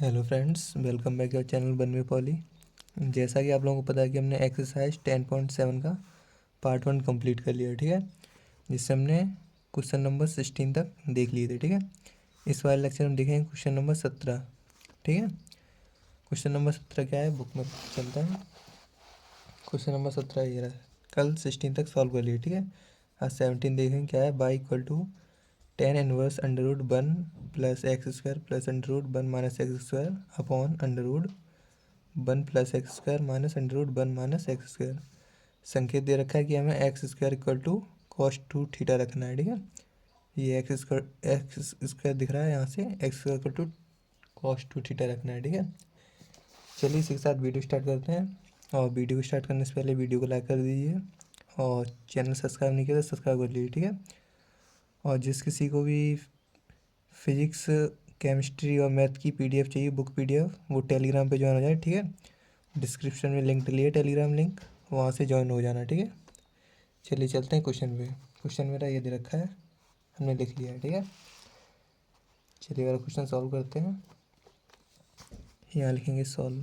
Hello friends, welcome back your channel बनवे poly. जैसा कि आप लोगों को पता है कि हमने एक्सरसाइज 10.7 का पार्ट 1 कंप्लीट कर लिया, ठीक है। जिससे हमने क्वेश्चन नंबर 16 तक देख लिए थे, ठीक है। इस वाले लेक्चर में देखेंगे क्वेश्चन नंबर 17, ठीक है। क्वेश्चन नंबर 17 क्या है, बुक में चलता है। क्वेश्चन नंबर 17 ये रहा, कल 16 तक सॉल्व कर लिए, ठीक है। आज 17 देखेंगे क्या है। By equal to tan inverse under root one plus x square plus under root one minus x square upon under root one plus x square minus under root one minus x square. संकेत दे रखा है कि हमें x square equal to cos two theta रखना है, ठीक है। ये एक्स स्क्वायर दिख रहा है यहाँ से, x square equal to cos two theta रखना है, ठीक है। चलिए इसी के साथ वीडियो स्टार्ट करते हैं। और वीडियो को स्टार्ट करने से पहले वीडियो को लाइक कर दीजिए और चैनल सब्सक्राइब नहीं किया तो सब्सक्राइब कर लीजिए, ठीक है। और जिस किसी को भी फिजिक्स, केमिस्ट्री और मैथ की पीडीएफ चाहिए, बुक पीडीएफ, वो टेलीग्राम पे ज्वाइन हो जाए, ठीक है। डिस्क्रिप्शन में लिंक डली है, टेलीग्राम लिंक, वहाँ से ज्वाइन हो जाना, ठीक है। चलिए चलते हैं क्वेश्चन पे। क्वेश्चन मेरा ये दे रखा है, हमने लिख लिया है, ठीक है। चलिए वाला क्वेश्चन सॉल्व करते हैं। यहाँ लिखेंगे सॉल्व।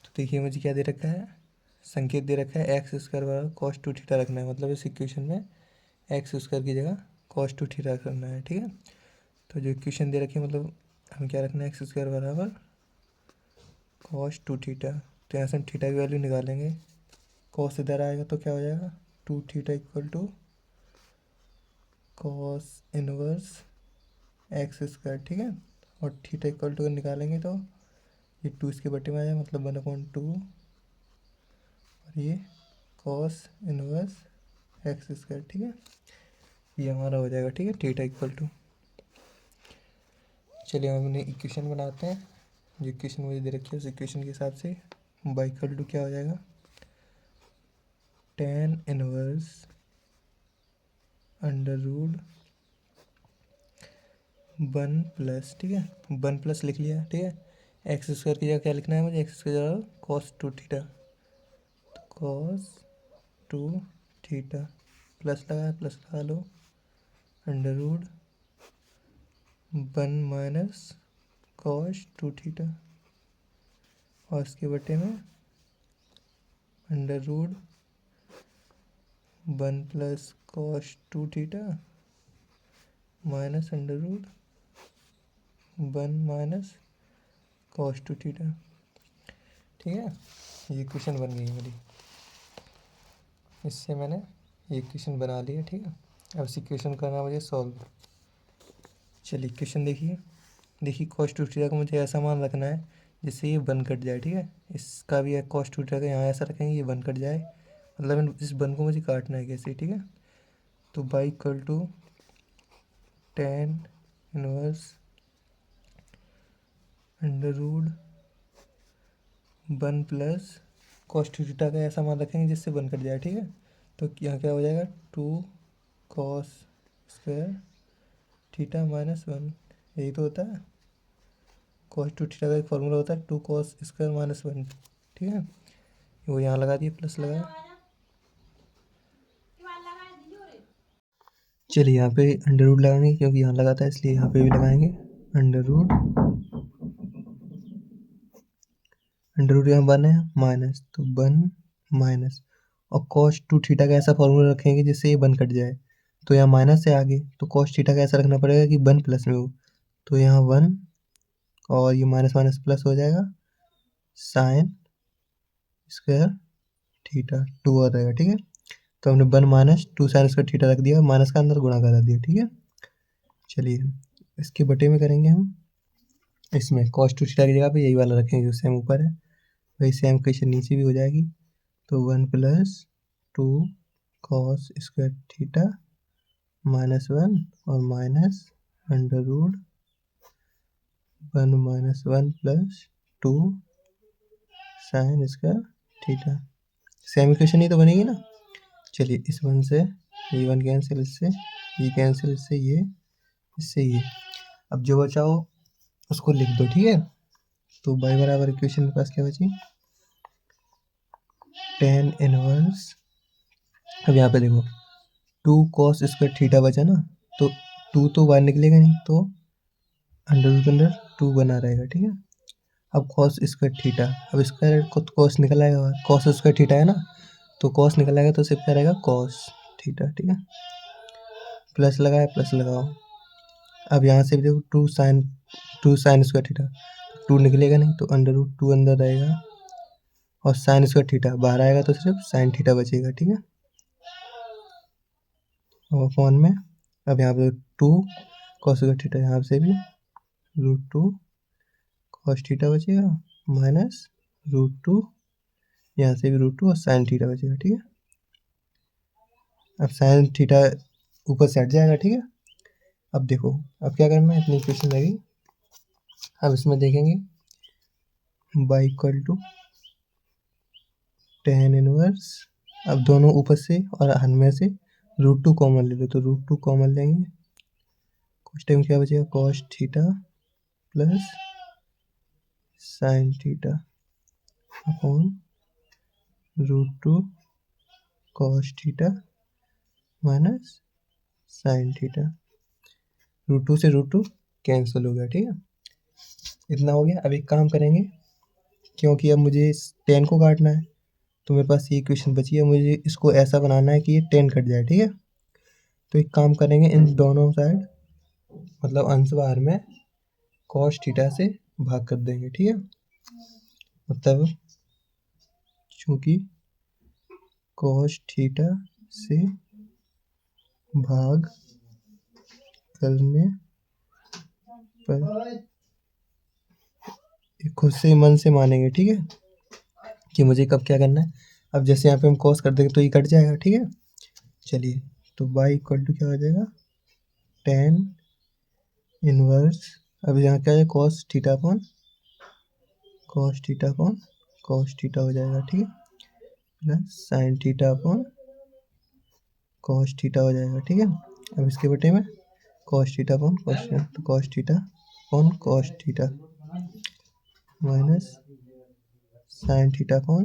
तो देखिए मुझे क्या दे रखा है, संकेत दे रखा है एक्स स्क्वायर बराबर कॉस टू थीटा रखना है। मतलब इस इक्वेशन में एक्स स्क्वायर की जगह कॉस टू थीटा रखना है, ठीक है। तो जो इक्वेशन दे रखी है, मतलब हमें क्या रखना है, एक्स स्क्वायर बराबर कॉस टू थीटा। तो यहाँ से हम थीटा की वैल्यू निकालेंगे। कॉस इधर आएगा तो क्या हो जाएगा, two theta equal to cos inverse x square, ठीक है। और थीटा इक्वल टू निकालेंगे तो ये टू इसके बटे में आ जाएगा, मतलब 1/2, और ये कॉस इनवर्स एक्स स्क्वायर, ठीक है। ये हमारा हो जाएगा, ठीक है, थीटा इक्वल टू। चलिए हम अपने इक्वेशन बनाते हैं। जो इक्वेशन मुझे दे रखी है उस इक्वेशन के हिसाब से बाई इक्वल टू क्या हो जाएगा, tan inverse under root one plus, ठीक है, वन प्लस लिख लिया, ठीक है। एक्स स्क्वायर की जगह क्या लिखना है मुझे, एक्स स्क्वायर जगह कॉस टू थीटा, तो कॉस टू थीटा प्लस लगा लो, under root one minus cos two theta, और इसके बटे में under root one plus cos two theta minus under root one minus cos two theta, ठीक है। ये इक्वेशन बन गई मेरी। इससे मैंने ये इक्वेशन बना ली है, ठीक है। अब इस इक्वेशन का करना मुझे सॉल्व। चलिए इक्वेशन देखिए कॉस टू थीटा को मुझे ऐसा मान रखना है जिससे ये वन कट जाए, ठीक है। इसका भी है कॉस टू थीटा का, यहाँ ऐसा रखेंगे ये वन कट जाए, मतलब इस वन को मुझे काटना है कैसे, ठीक है। तो by equal to tan inverse under root one plus cos two theta का ऐसा मान रखेंगे जिससे वन कट जाए, ठीक है। तो यहाँ क्या हो जाएगा, two cos square theta minus one, यही तो होता है। कॉस टू थीटा का एक फॉर्मूला होता है, two cos square minus one, ठीक है। वो यहाँ लगा दिए, प्लस लगाया। चलिए यहाँ पे अंडर रूट लगाएंगे क्योंकि यहाँ लगा था, इसलिए यहाँ पे भी लगाएंगे अंडर रूट। अंडर रूट यहाँ वन है, माइनस, तो वन माइनस, और कॉस टू थीटा का ऐसा फॉर्मूला रखेंगे जिससे ये वन कट जाए। तो यहाँ माइनस से आगे, तो कॉस थीटा का ऐसा रखना पड़ेगा कि वन प्लस में हो। तो यहाँ वन और ये माइनस माइनस प्लस हो जाएगा, साइन स्क्वायर थीटा टू आ जाएगा, ठीक है। तो हमने one minus two sine square theta रख दिया, माइनस का अंदर गुणा करा दिया, ठीक है। चलिए इसके बटे में करेंगे हम, इसमें कॉस टू थीटा की जगह पे यही वाला रखेंगे जो सेम ऊपर है, वही सेम क्वेश्चन नीचे भी हो जाएगी। तो one plus two cos square theta minus one और minus under root one minus one plus two sine square theta. Same equation ही तो बनेगी ना। चलिए इस वन से ये वन कैंसिल, इससे ये कैंसिल, इससे ये, इससे ये। अब जो बचा हो उसको लिख दो, ठीक है। तो बाई बराबर इक्वेशन के पास क्या बची, टेन इनवर्स, अब यहाँ पे देखो टू कॉस स्क्वायर थीटा बचा ना, तो 2 तो बाहर निकलेगा नहीं, तो अंडर रूट के अंदर 2 बना रहेगा, ठीक है। अब कॉस स्क्वायर थीटा, अब स्क्वायर को कॉस निकल आएगा, कॉस स्क्वायर थीटा है ना, तो कॉस निकल आएगा तो सिर्फ क्या रहेगा कॉस थीटा, ठीक है। प्लस लगाया, प्लस लगाओ। अब यहाँ से भी देखो 2 साइन स्क्वायर थीटा, 2 निकलेगा नहीं तो अंडर रूट 2 अंदर रहेगा, और साइन स्क्वायर थीटा बाहर आएगा तो सिर्फ साइन थीटा बचेगा, ठीक है। और फोन में अब यहाँ पे 2 कॉस स्क्वायर थीटा, यहाँ से भी √2 कॉस थीटा बचेगा, माइनस √2, यहाँ से भी √2 और साइन थीटा बचेगा, ठीक है। अब साइन थीटा ऊपर से हट जाएगा, ठीक है। अब देखो, अब क्या करना है, इतनी इक्वेशन लगी। अब इसमें देखेंगे y = tan इनवर्स, अब दोनों ऊपर से और हन में से √2 कॉमन ले लो, तो √2 कॉमन लेंगे, कुछ टाइम क्या बचेगा cos theta plus sine theta upon √2 cos theta minus sine theta. √2 से √2 कैंसिल हो गया, ठीक है। इतना हो गया। अब एक काम करेंगे, क्योंकि अब मुझे इस 10 को काटना है, तो मेरे पास ये इक्वेशन बची है, मुझे इसको ऐसा बनाना है कि ये 10 कट जाए, ठीक है। तो एक काम करेंगे, इन दोनों साइड मतलब अंश बाहर में कॉस थीटा से भाग कर देंगे, ठीक है। मतलब चूंकि कॉस थीटा से भाग करने पर खुद से मन से मानेंगे, ठीक है, कि मुझे कब क्या करना है। अब जैसे यहाँ पे हम कॉस कर देंगे तो ये कट जाएगा, ठीक है। चलिए, तो y = क्या हो जाएगा tan इनवर्स, अब यहाँ क्या है cos theta upon cos theta हो जाएगा, ठीक है, plus sine theta upon cos theta हो जाएगा, ठीक है। अब इसके बटे में cos theta upon cos theta, तो cos theta upon cos theta minus sine theta upon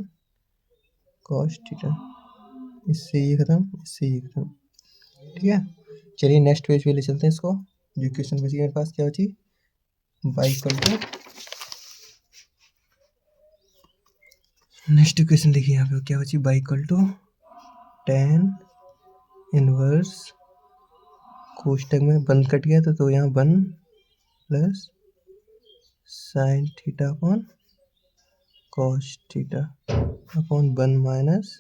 cos theta, इससे ये खत्म, इससे ये खत्म, ठीक है। चलिए नेक्स्ट पेज पे ले चलते हैं इसको। जो इक्वेशन बची मेरे पास क्या बची, y = नेक्स्ट इक्वेशन देखिए यहाँ पे क्या बची, y = tan इनवर्स, कोष्टक में बंद कट गया था तो यहाँ 1 plus sine theta upon cos theta upon 1 minus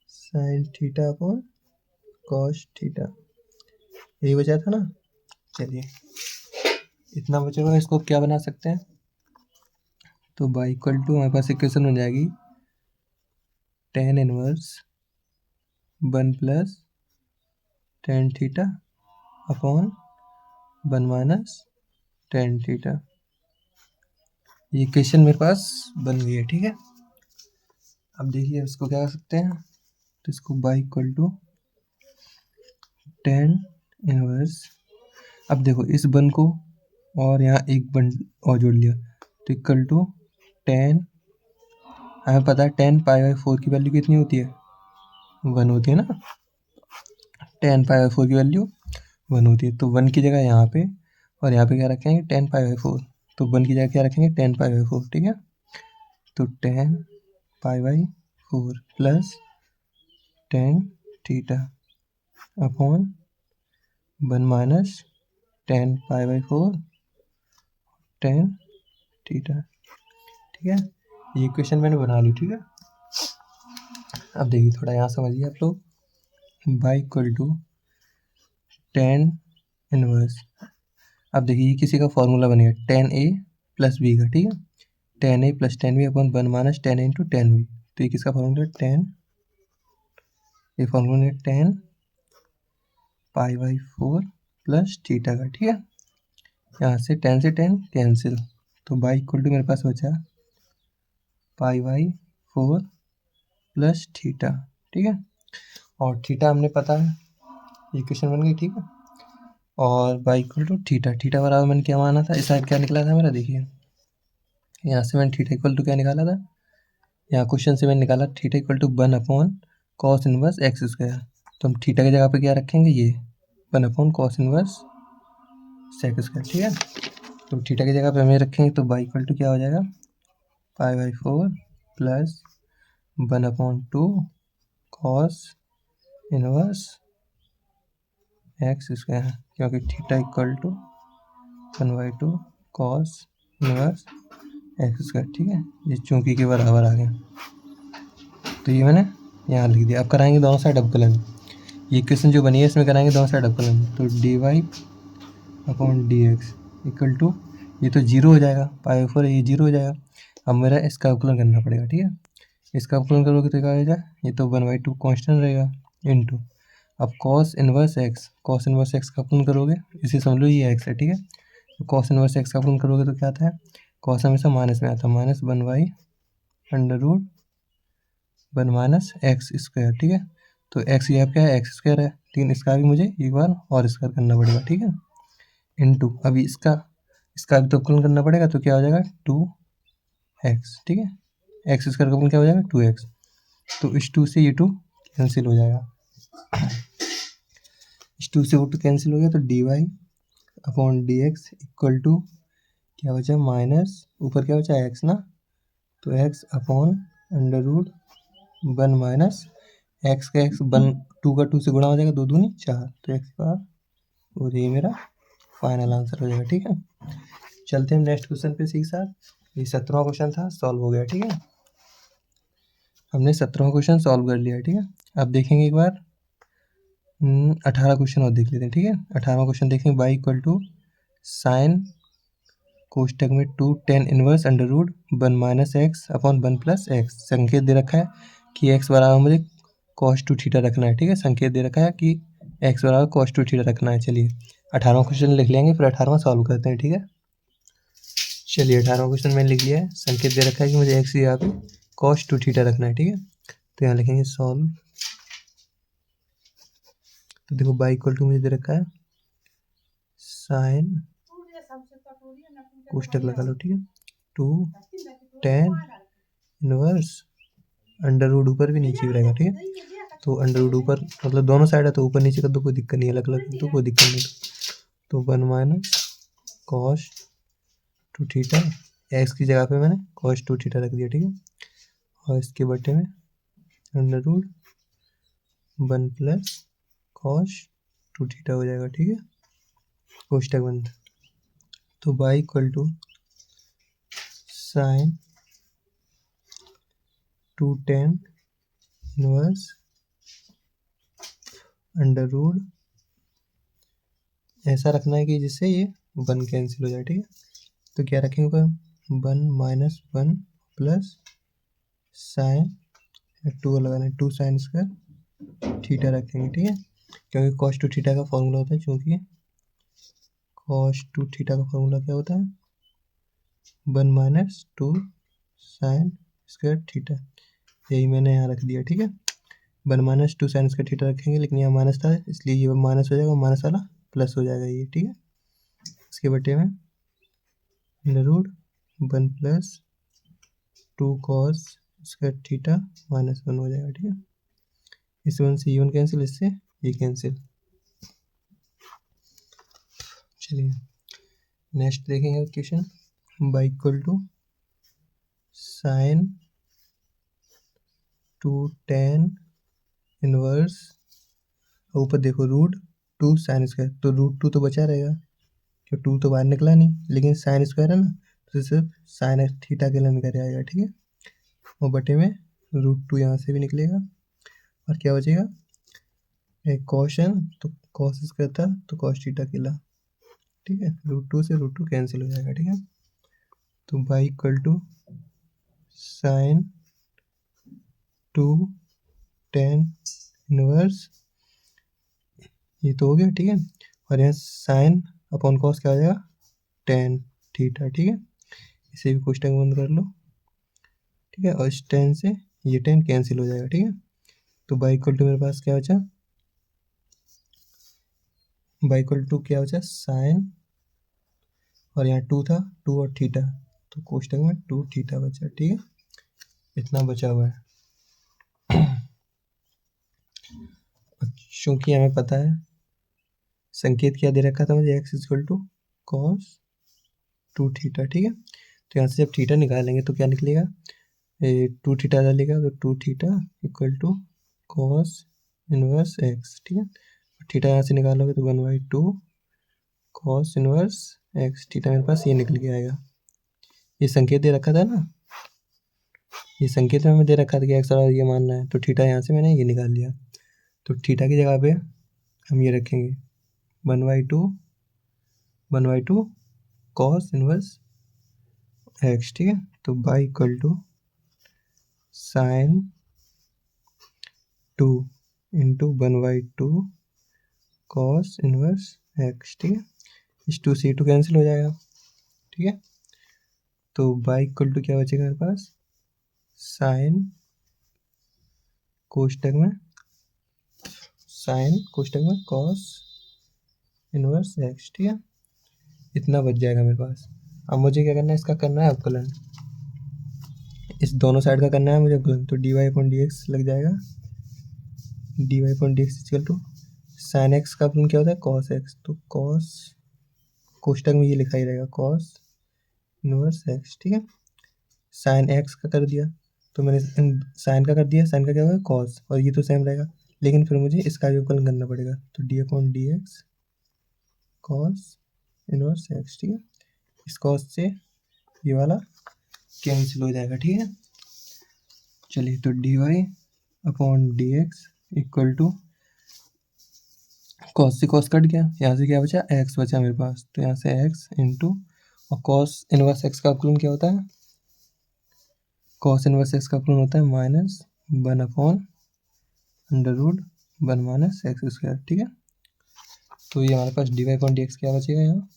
sine theta upon cos theta, यही बचा था ना। चलिए, इतना बचा हुआ, इसको क्या बना सकते हैं, तो y = हमारे पास इक्वेशन बन जाएगी tan inverse 1 plus tan theta upon 1 minus tan theta. ये इक्वेशन मेरे पास बन गई है, ठीक है। अब देखिए इसको क्या कर सकते हैं, तो इसको y = tan इनवर्स, अब देखो इस 1 को और यहाँ एक 1 और जोड़ लिया, तो इक्वल टू tan, हमें पता है tan π/4 की वैल्यू कितनी होती है, 1 होती है ना, tan π/4 की वैल्यू 1 होती है। तो 1 की जगह यहाँ पे और यहाँ पे क्या रखेंगे tan π/4, तो 1 की जगह क्या रखेंगे tan π/4, ठीक है। तो tan π/4 plus tan theta upon 1 minus tan π/4 tan theta, ठीक है। ये इक्वेशन मैंने बना ली, ठीक है। अब देखिए थोड़ा यहाँ समझिए आप लोग, y = tan इनवर्स, अब देखिए ये किसी का फॉर्मूला बनेगा tan a प्लस b का, ठीक है, tan a plus tan b upon 1 minus tan a into tan b, तो ये किसका फॉर्मूला है tan, ये फॉर्मूला है tan π/4 प्लस थीटा का, ठीक है। यहाँ से tan कैंसिल, तो y = मेरे पास बचा π/4 प्लस थीटा, ठीक है। और थीटा हमने पता है, इक्वेशन बन गई, ठीक है। और y = थीटा बराबर मैंने क्या माना था, इस साइड क्या निकला था मेरा, देखिए यहाँ से मैंने थीटा = क्या निकाला था, यहाँ क्वेश्चन से मैंने निकाला theta = 1 upon cos inverse x², तो हम थीटा की जगह पे क्या रखेंगे, ये 1 cos इनवर्स सेक स्क्वायर, ठीक है। तो थीटा की जगह पे हमें रखेंगे तो बाई इक्वल टू क्या हो जाएगा, π/4 plus 1/2 cos inverse x square, क्योंकि theta equal to 1/2 cos inverse x square, ठीक है। ये चूंकि के बराबर आ गया, तो ये मैंने यहाँ लिख दिया। अब कराएंगे दोनों साइड अवकलन। ये क्वेश्चन जो बनी है इसमें कराएंगे दोनों साइड अवकलन। तो dy/dx इक्वल टू, ये तो जीरो हो जाएगा, π/4 ये जीरो हो जाएगा। अब मेरा इसका अवकलन करना पड़ेगा, ठीक है। इसका अवकलन करोगे तो क्या हो जाएगा, ये तो 1/2 कॉन्स्टेंट रहेगा इंटू, अब cos इनवर्स एक्स का अवकलन करोगे, इसे समझ लो ये एक्स है, ठीक है। तो cos इनवर्स एक्स का अवकलन करोगे तो क्या आता है, cos हमेशा माइनस में आता है, -1/√1 माइनस एक्स स्क्वायर, ठीक है। तो एक्स यहाँ क्या है, एक्स स्क्वायर है, लेकिन इसका भी मुझे एक बार और स्क्वायर करना पड़ेगा, ठीक है। इंटू अभी इसका भी तो अवकलन करना पड़ेगा, तो क्या हो जाएगा 2x, ठीक है। एक्स स्क्वायर का अवकलन क्या हो जाएगा 2x, तो इस 2 से ये 2 कैंसिल हो जाएगा, इस 2 से वो 2 कैंसिल हो गया, तो dy/dx इक्वल टू क्या बचा, माइनस ऊपर क्या बचा एक्स ना, तो x/√1 माइनस एक्स का एक्स 2 का 2 से गुणा हो जाएगा, 2 दूनी 4, तो x बार, और ये मेरा फाइनल आंसर हो जाएगा, ठीक है। चलते हैं नेक्स्ट क्वेश्चन पे इसी के साथ। ये 17वां क्वेश्चन था, सॉल्व हो गया, ठीक है। हमने 17वां क्वेश्चन सॉल्व कर लिया, ठीक है। अब देखेंगे एक बार 18 क्वेश्चन और देख लेते हैं, ठीक है। 18वां क्वेश्चन देखेंगे, y इक्वल टू साइन कोष्टक में 2 tan inverse √1 minus x upon 1 plus x, संकेत दे रखा है कि x बराबर मुझे cos 2 थीटा रखना है, ठीक है। संकेत दे रखा है कि x बराबर cos 2 थीटा रखना है। चलिए 18वां क्वेश्चन लिख लेंगे, फिर 18वां सॉल्व करते हैं, ठीक है। चलिए 18वां क्वेश्चन मैंने लिख लिया है, संकेत दे रखा है कि मुझे x यहाँ पे cos 2 थीटा रखना है, ठीक है। तो यहाँ लिखेंगे सॉल्व, तो देखो y इक्वल टू मुझे दे रखा है साइन, कोष्टक लगा लो, ठीक है, 2 tan इनवर्स √ ऊपर भी नीचे भी रहेगा, ठीक है। तो √ ऊपर मतलब दोनों साइड है, तो ऊपर नीचे कर दो, कोई दिक्कत नहीं, अलग अलग कर दो, कोई दिक्कत नहीं। तो 1 माइनस cos 2 थीटा, एक्स की जगह पे मैंने cos 2 थीटा रख दिया, ठीक है। और इसके बटे में √1 प्लस cos 2 थीटा हो जाएगा, ठीक है, कोष्टक बंद। तो y equal to sine 2 tan inverse √ ऐसा रखना है कि जिससे ये 1 कैंसिल हो जाए, ठीक है। तो क्या रखेंगे ऊपर, 1 माइनस 1 प्लस साइन 2 लगाना है, 2 साइन स्क्वायर थीटा रखेंगे, ठीक है। क्योंकि cos 2 थीटा का फॉर्मूला होता है, चूँकि cos 2 थीटा का फॉर्मूला क्या होता है, 1 माइनस 2 साइन स्क्वायर थीटा, यही मैंने यहाँ रख दिया, ठीक है। 1 माइनस 2 साइन स्क्वायर थीटा रखेंगे, लेकिन यहाँ माइनस था इसलिए ये माइनस हो जाएगा, माइनस वाला प्लस हो जाएगा ये, ठीक है। इसके बटे में √1 plus 2 cos square theta minus 1 हो जाएगा, ठीक है। इस 1 से ये 1 कैंसिल, इससे ये कैंसिल। चलिए नेक्स्ट देखेंगे question, y equal to sine 2 tan inverse, ऊपर देखो √2 साइन स्क्वायर, तो √2 तो बचा रहेगा, क्यों 2 तो बाहर निकला नहीं, लेकिन साइन स्क्वायर है ना, तो सिर्फ साइन थीटा के लिए निकल आएगा, ठीक है। और बटे में √2 यहाँ से भी निकलेगा, और क्या बचेगा, एक कॉस है ना, तो कॉस स्क्वायर था तो कॉस थीटा केला, ठीक है। √2 से √2 कैंसिल हो जाएगा, ठीक है। तो y equal to sine 2 tan inverse, ये तो हो गया, ठीक है। और यहाँ साइन अपॉन कॉस क्या हो जाएगा, tan थीटा, ठीक है। इसे भी कोष्टक बंद कर लो, ठीक है। और इस tan से ये tan कैंसिल हो जाएगा, ठीक है। तो y इक्वल टू मेरे पास क्या बचा, y इक्वल टू क्या बचा, साइन, और यहाँ 2 था, 2 और थीटा, तो कोष्टक में 2 थीटा बचा, ठीक है। इतना बचा हुआ है। क्योंकि हमें पता है संकेत क्या दे रखा था मुझे, x equal to cos 2 theta, ठीक है। तो यहाँ से जब थीटा निकालेंगे तो क्या निकलेगा, 2 थीटा डालेगा तो 2 theta equal to cos inverse x, ठीक है। थीटा यहाँ से निकालोगे तो 1/2 कॉस इनवर्स एक्स, थीटा मेरे पास ये निकल के आएगा। ये संकेत दे रखा था ना, ये संकेत में हमें दे रखा था कि एक्स और ये मानना है, तो थीटा यहाँ से मैंने ये निकाल लिया। तो थीटा की जगह पे हम ये रखेंगे 1/2 कॉस इनवर्स एक्स, ठीक है। तो by equal to sine 2 into 1/2 cos inverse x, ठीक है। इस 2 से 2 कैंसिल हो जाएगा, ठीक है। तो बाई इक्वल टू क्या बचेगा मेरे पास, साइन कोष्टक में कॉस इनवर्स एक्स, ठीक है। इतना बच जाएगा मेरे पास। अब मुझे क्या करना है, इसका करना है अवकलन, इस दोनों साइड का करना है मुझे अवकलन। तो dy/dx लग जाएगा, dy/dx equal to sine x का अवकलन क्या होता है, कॉस एक्स। तो कॉस कोष्टक में ये लिखा ही रहेगा कॉस इनवर्स एक्स, ठीक है। साइन एक्स का कर दिया तो मैंने साइन का कर दिया, साइन का क्या होगा कॉस, और ये तो सेम रहेगा, लेकिन फिर मुझे इसका भी अवकलन करना पड़ेगा। तो d/dx कॉस इनवर्स एक्स, ठीक है। इस कॉस से ये वाला कैंसिल हो जाएगा, ठीक है। चलिए तो dy/dx इक्वल टू कॉस से कॉस कट गया, यहाँ से क्या बचा, एक्स बचा मेरे पास। तो यहाँ से एक्स इंटू, और कॉस इनवर्स एक्स का अवकलन क्या होता है, कॉस इनवर्स एक्स का अवकलन होता है -1/√1 - ठीक है। तो ये हमारे पास dy/dx क्या बचेगा, यहाँ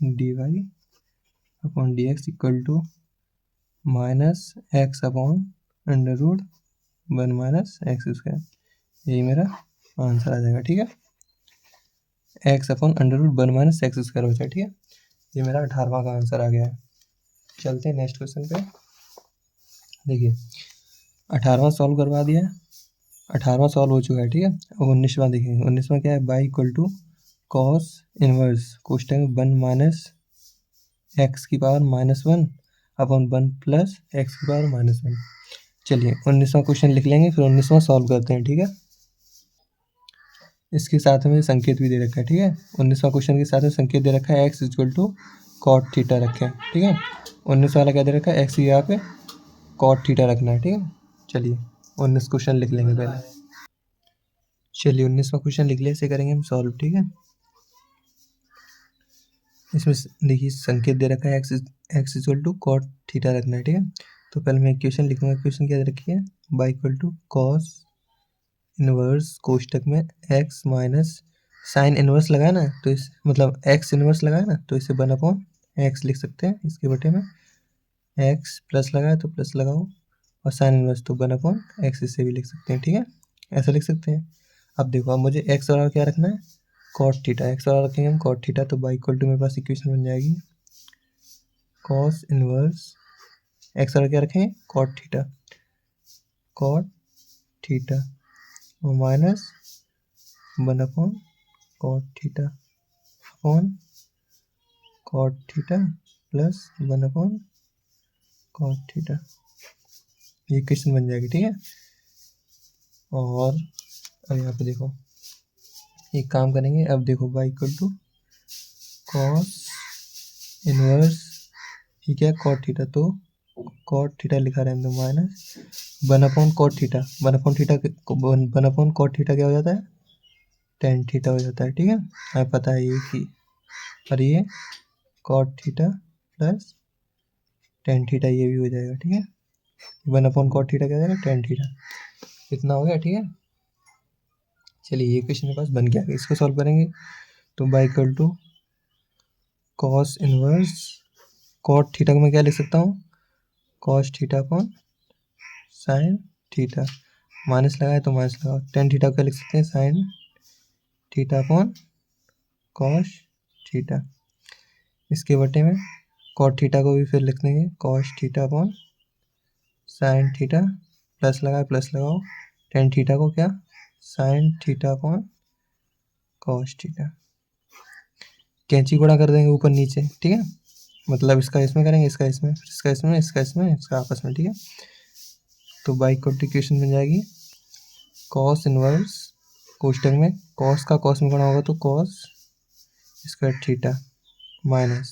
dy/dx इक्वल टू -x/√1 - यही मेरा आंसर आ जाएगा, ठीक है। x/√1 - बचा, ठीक है। ये मेरा 18वां का आंसर आ गया है। चलते हैं नेक्स्ट क्वेश्चन पे। देखिए 18वां सॉल्व करवा दिया है, 18वां सॉल्व हो चुका है, ठीक है। अब 19वां देखेंगे। 19वां क्या है, by equal to cos inverse कोष्टक 1 - एक्स की पावर -1 अपॉन 1 प्लस एक्स की पावर -1। चलिए 19वां क्वेश्चन लिख लेंगे, फिर 19वां सॉल्व करते हैं, ठीक है। इसके साथ में संकेत भी दे रखा है, ठीक है। 19वां क्वेश्चन के साथ में संकेत दे रखा है, x equal to cot theta रखें, ठीक है। 19 वाला क्या दे रखा है, एक्स की यहाँ पे कॉट थीटा रखना है, ठीक है। चलिए 19 क्वेश्चन लिख लेंगे पहले। चलिए 19वां क्वेश्चन लिख लिया, इसे करेंगे हम सॉल्व, ठीक है। इसमें देखिए संकेत दे रखा है x equal to cot theta रखना है, ठीक है। तो पहले मैं इक्वेशन लिखूंगा, इक्वेशन क्या दे रखी है, by equal to cos inverse कोष्टक में एक्स माइनस साइन इनवर्स लगाया ना, तो इस मतलब एक्स इनवर्स लगाया ना, तो इसे 1/x लिख सकते हैं। इसके बटे में एक्स प्लस लगाया तो प्लस लगाओ, और साइन इनवर्स तो 1/x इसे भी लिख सकते हैं, ठीक है। ऐसा लिख सकते हैं। अब देखो, अब मुझे एक्स और क्या रखना है, कॉट थीटा। एक्स और रखेंगे हम कॉट थीटा, तो बाई इक्वल टू मेरे पास इक्वेशन बन जाएगी कॉस इनवर्स एक्स और क्या रखेंगे, कॉट थीटा और minus 1/cot theta upon cot theta plus 1/cot theta, ये इक्वेशन बन जाएगी, ठीक है। और अब यहाँ पे देखो एक काम करेंगे, अब देखो y equal to cos inverse, ये क्या है कॉट थीटा, तो कॉट थीटा लिखा रहने दो minus 1/cot theta, 1/cot theta क्या हो जाता है, tan थीटा हो जाता है, ठीक है। हमें पता है ये कि, और ये cot theta plus tan theta ये भी हो जाएगा, ठीक है। 1/cot थीटा क्या हो जाएगा, tan थीटा, इतना हो गया, ठीक है। चलिए ये क्वेश्चन मेरे पास बन गया, इसको सॉल्व करेंगे। तो by equal to cos inverse cot theta को मैं क्या लिख सकता हूँ, cos theta upon sine theta, minus लगाए तो माइनस लगाओ, tan थीटा को क्या लिख सकते हैं, sign theta upon cos theta. इसके बटे में कॉट थीटा को भी फिर लिख देंगे cos theta upon sine theta, plus लगाए प्लस लगाओ, tan थीटा को क्या sign theta upon cos theta. कैंची गुणा कर देंगे ऊपर नीचे, ठीक है, मतलब इसका इसमें करेंगे, इसका इसमें, फिर इसका इसमें, इसका इसमें, इसका आपस में, ठीक है। तो बाई इक्वेशन बन जाएगी कॉस इनवर्स, कोष्टक में कॉस का कॉस में गुणा होगा तो cos square theta minus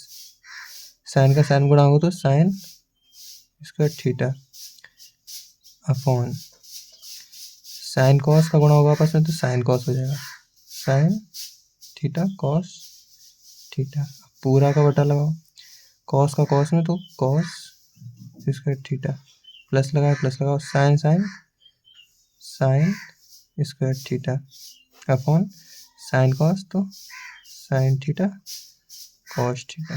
sine का साइन गुणा होगा तो sine square theta upon sine cos का गुणा होगा आपस में तो साइन कॉस हो जाएगा, साइन थीटा कॉस थीटा। पूरा का बटा लगाओ, कॉस का कॉस में तो कॉस स्क्वायर थीटा, प्लस लगाओ sine sine sine square theta upon sine cos तो साइन थीटा कॉस थीटा,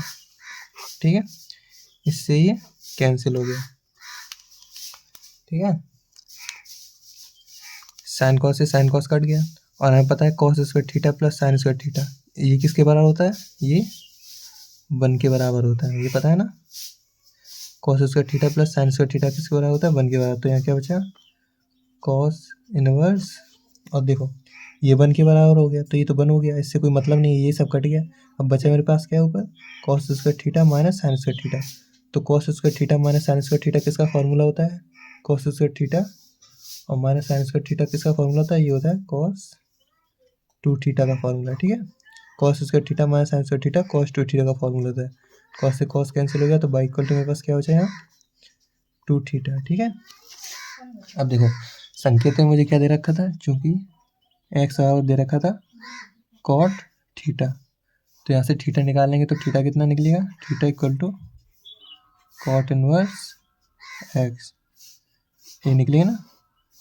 ठीक है। इससे ये कैंसिल हो गया, ठीक है। साइन कॉस से साइन कॉस कट गया और हमें पता है cos square theta plus sine square theta ये किसके बराबर होता है, ये 1 के बराबर होता है, ये पता है ना। Cos square theta plus sine square theta किसके बराबर होता है, 1 के बराबर। तो यहाँ क्या बचा, कॉस इनवर्स, और देखो ये 1 के बराबर हो गया तो ये तो 1 हो गया, इससे कोई मतलब नहीं है, ये सब कट गया। अब बचा मेरे पास क्या है ऊपर, cos square theta minus sine square theta. तो cos square theta minus sine square theta किसका फॉर्मूला होता है, कॉस स्क्वायर थीटा, और माइनस साइन स्क्वायर थीटा किसका फॉर्मूला होता है, ये होता है कॉस 2 थीटा का फॉर्मूला, ठीक है। Cos square theta minus sine square theta cos 2 theta का फॉर्मूला होता है। कॉस से कॉस कैंसिल हो गया तो बाई इक्वल टू मेरे पास क्या हो जाएगा यहाँ 2 थीटा, ठीक है। अब देखो संकेत में मुझे क्या दे रखा था, चूंकि एक्स बराबर दे रखा था कॉट थीटा, तो यहाँ से थीटा निकालेंगे तो थीटा कितना निकलेगा, theta equal to cot inverse x, ये निकलेगा ना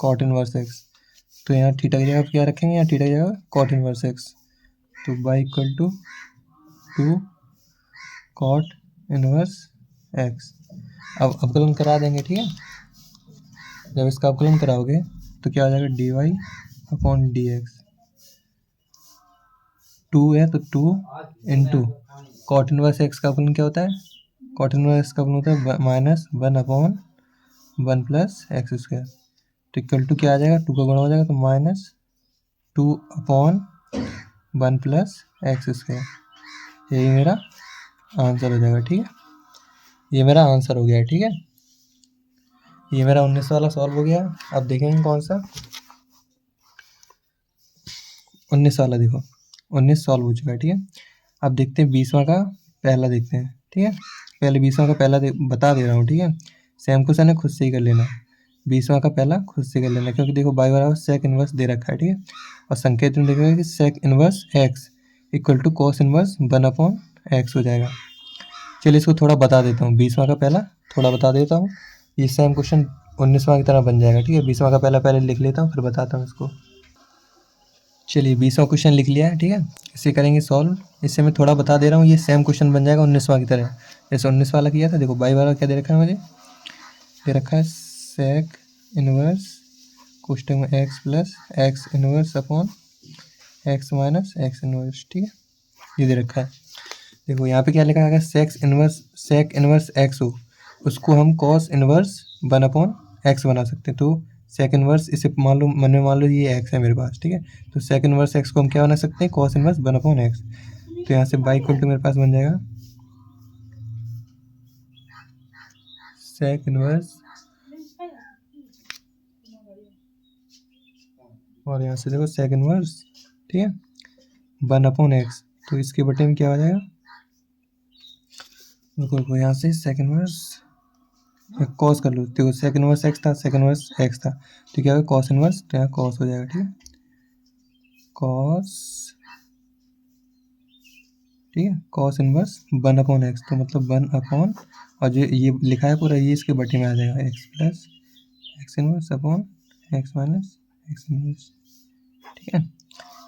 कॉट इनवर्स एक्स। तो यहाँ थीटा की जगह क्या रखेंगे, यहाँ थीटा की जगह कॉट इनवर्स एक्स, तो by equal to 2 cot inverse x. अब अवकलन करा देंगे, ठीक है। जब इसका अवकलन कराओगे तो क्या हो जाएगा, d Y upon D x, 2 है तो 2 इंटू कॉट इनवर्स एक्स का अवकलन क्या होता है, कॉट इनवर्स का अवकलन होता है minus 1 upon 1 plus x square. तो इक्वल टू क्या आ जाएगा, 2 का गुणा हो जाएगा तो minus 2 upon 1 plus x square, यही मेरा आंसर हो जाएगा, ठीक है। ये मेरा आंसर हो गया है, ठीक है। ये मेरा 19 वाला सॉल्व हो गया। अब देखेंगे कौन सा 19 वाला, देखो 19 सॉल्व हो चुका है, ठीक है। अब देखते हैं 20वां का पहला देखते हैं, ठीक है। पहले 20वां का पहला बता दे रहा हूँ, ठीक है। सेम क्वेश्चन है, खुद से ही कर लेना। 20वां का पहला खुद से कर लेना, क्योंकि देखो बाई बराबर सेक इनवर्स दे रखा है, ठीक है। और संकेत में देखोगे कि sec inverse x equal to cos inverse 1 upon x हो जाएगा। चलिए इसको थोड़ा बता देता हूँ, 20वां का पहला थोड़ा बता देता हूँ, ये सेम क्वेश्चन 19वां की तरह बन जाएगा, ठीक है। 20वां का पहला पहले लिख लेता हूँ फिर बताता हूँ इसको। चलिए 20वां क्वेश्चन लिख लिया है, ठीक है। इसे करेंगे सॉल्व। इससे मैं थोड़ा बता दे रहा हूँ, ये सेम क्वेश्चन बन जाएगा 19वां की तरह, जैसे 19 वाला किया था। देखो बाई बराबर क्या दे रखा है मुझे, दे रखा है सेक इनवर्स कोष्टक में x plus x inverse upon x minus x inverse, ठीक है, ये दे रखा है। देखो यहाँ पे क्या लिखा है, सेक इनवर्स एक्स हो उसको हम कॉस इनवर्स 1 अपॉन एक्स बना सकते हैं। तो सेक इनवर्स, इसे मान लो मन में मान लो ये एक्स है मेरे पास, ठीक है। तो सेक इनवर्स एक्स को हम क्या बना सकते हैं, कॉस इनवर्स 1 अपॉन एक्स। तो यहाँ से बाई इक्वल टू मेरे पास बन जाएगा सेक इनवर्स, और यहाँ से देखो सेक इनवर्स, ठीक है, 1 अपॉन एक्स। तो इसके बटे में क्या हो जाएगा, देखो यहाँ से सेक इनवर्स कॉस कर लो, देखो सेक इनवर्स एक्स था, सेक इनवर्स एक्स था, तो क्या होगा कॉस इनवर्स, तो यहाँ कॉस हो जाएगा, ठीक है, कॉस, ठीक है, कॉस इनवर्स 1 अपॉन एक्स, तो मतलब 1 अपॉन, और जो ये लिखा है पूरा ये इसके बटे में आ जाएगा x plus x inverse upon x minus x inverse, ठीक है,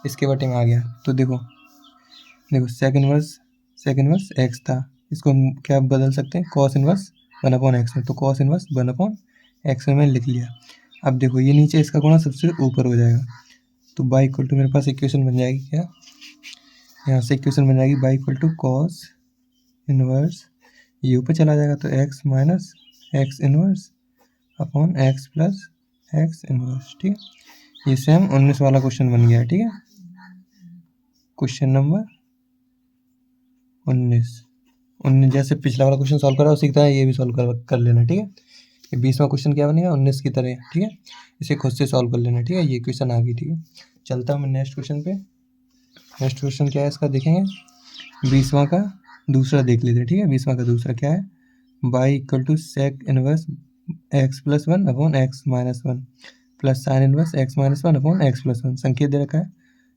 इसके बटे में आ गया। तो देखो देखो सेक इनवर्स एक्स था, इसको हम क्या बदल सकते हैं, कॉस इनवर्स 1 अपॉन एक्स में, तो कॉस इनवर्स 1 अपॉन एक्स में मैंने लिख लिया। अब देखो ये नीचे इसका गुणा सबसे ऊपर हो जाएगा, तो बाई इक्वल टू मेरे पास इक्वेशन बन जाएगी क्या, यहाँ से इक्वेशन बन जाएगी y equal to cos inverse, ये ऊपर चला जाएगा तो x minus x inverse upon x plus x inverse, ठीक है। ये सेम 19 वाला क्वेश्चन बन गया है, ठीक है। क्वेश्चन नंबर 19 जैसे पिछला वाला क्वेश्चन सॉल्व करा उसी की तरह ये भी सॉल्व कर लेना, ठीक है। ये 20वां क्वेश्चन क्या बनेगा, 19 की तरह, ठीक है। इसे खुद से सॉल्व कर लेना, ठीक है। ये क्वेश्चन आ गई, ठीक है। चलता हूँ मैं नेक्स्ट क्वेश्चन पे। नेक्स्ट क्वेश्चन क्या है इसका देखेंगे। 20वां का दूसरा देख लेते हैं, ठीक है। 20वां का दूसरा क्या है, y equal to sec inverse x plus one upon x minus one plus sine inverse x minus one upon x plus one. संकेत दे रखा है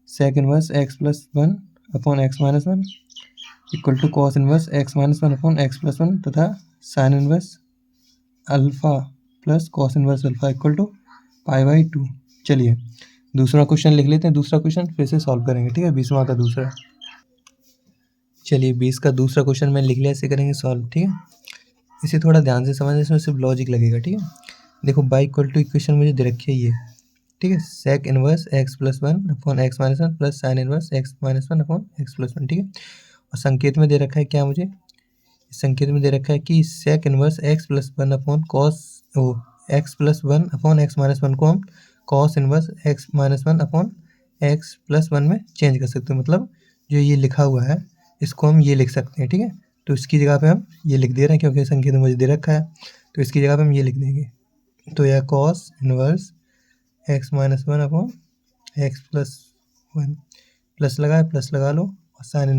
sec inverse x plus one upon x minus one equal to cos inverse x minus one upon x plus one तथा sine inverse alpha plus cos inverse alpha equal to पाई/2। चलिए दूसरा question लिख लेते हैं। दूसरा क्वेश्चन फिर से सॉल्व करेंगे, ठीक है। 20वां का दूसरा। चलिए 20 का दूसरा क्वेश्चन मैंने लिख लिया, इसे करेंगे सॉल्व, ठीक है। इसे थोड़ा ध्यान से समझना, इसमें सिर्फ लॉजिक लगेगा, ठीक है। देखो बाई इक्वल टू इक्वेशन मुझे दे रखी है ये, ठीक है। Sec inverse x plus one upon x minus one plus sine inverse x minus one upon x plus one, ठीक है। और संकेत में दे रखा है क्या, मुझे संकेत में दे रखा है कि sec inverse x plus one upon cos x plus one upon x minus one को हम cos inverse x minus one upon x plus one में चेंज कर सकते हैं। मतलब जो ये लिखा हुआ है इसको हम ये लिख सकते हैं, ठीक है। तो इसकी जगह पे हम ये लिख दे रहे हैं क्योंकि संकेत में मुझे दे रखा है, तो इसकी जगह पे हम ये लिख देंगे। तो यह cos inverse x minus one upon x plus one, plus लगा लो, और sign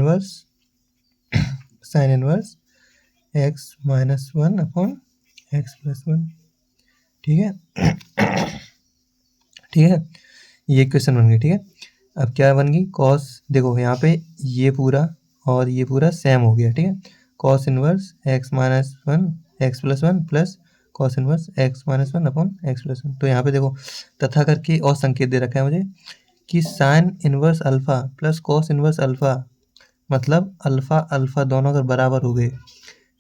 inverse x minus one upon x plus one, ठीक है। ठीक है, ये क्वेश्चन बन गई, ठीक है। अब क्या बन गई, कॉस, देखो यहाँ पे ये पूरा और ये पूरा सेम हो गया, ठीक है। Cos inverse x minus one x plus one plus cos inverse x minus one upon x plus one. तो यहाँ पे देखो तथा करके और संकेत दे रखा है मुझे कि sign inverse alpha plus cos inverse alpha, मतलब अल्फा अल्फा दोनों अगर बराबर हो गए,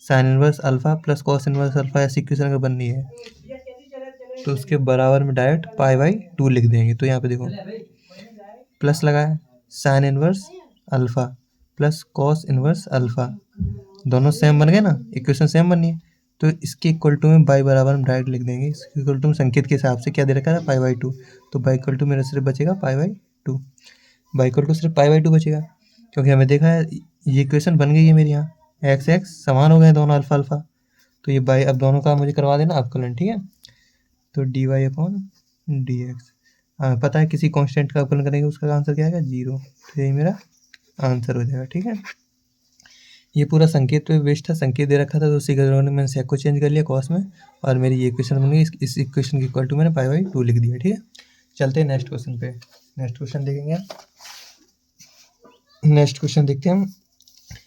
sign inverse alpha plus cos inverse alpha ऐसी इक्वेशन अगर बननी है तो उसके बराबर में डायरेक्ट पाई/2 लिख देंगे। तो यहाँ पे देखो प्लस लगाया, sign inverse alpha plus cos inverse alpha, दोनों सेम बन गए ना, इक्वेशन सेम बनी है। तो इसके इक्वल टू में बाई बराबर हम डायरेक्ट लिख देंगे। इसके इक्वल टू में संकेत के हिसाब से क्या दे रखा है, पाई/2। तो बाई इक्वल टू मेरा सिर्फ बचेगा पाई/2, बाई इक्वल टू सिर्फ पाई/2 बचेगा, क्योंकि हमें देखा है ये इक्वेशन बन गई है मेरी यहाँ, एक्स एक्स समान हो गए दोनों अल्फा अल्फा। तो ये बाई अब दोनों का मुझे करवा देना अवकलन, ठीक है। तो D Y upon D x, पता है किसी कांस्टेंट का अवकलन करेंगे उसका आंसर क्या आएगा, 0। तो यही मेरा आंसर हो जाएगा, ठीक है। ये पूरा संकेत पे बेस्ड था, संकेत दे रखा था तो उसी के दौरान मैंने सेक को चेंज कर लिया कॉस में, और मेरी ये इक्वेशन बन गई। इस इक्वेशन के इक्वल टू मैंने पाई/2 लिख दिया, ठीक है। चलते हैं नेक्स्ट क्वेश्चन पे। नेक्स्ट क्वेश्चन देखेंगे, नेक्स्ट क्वेश्चन देखते हैं हम।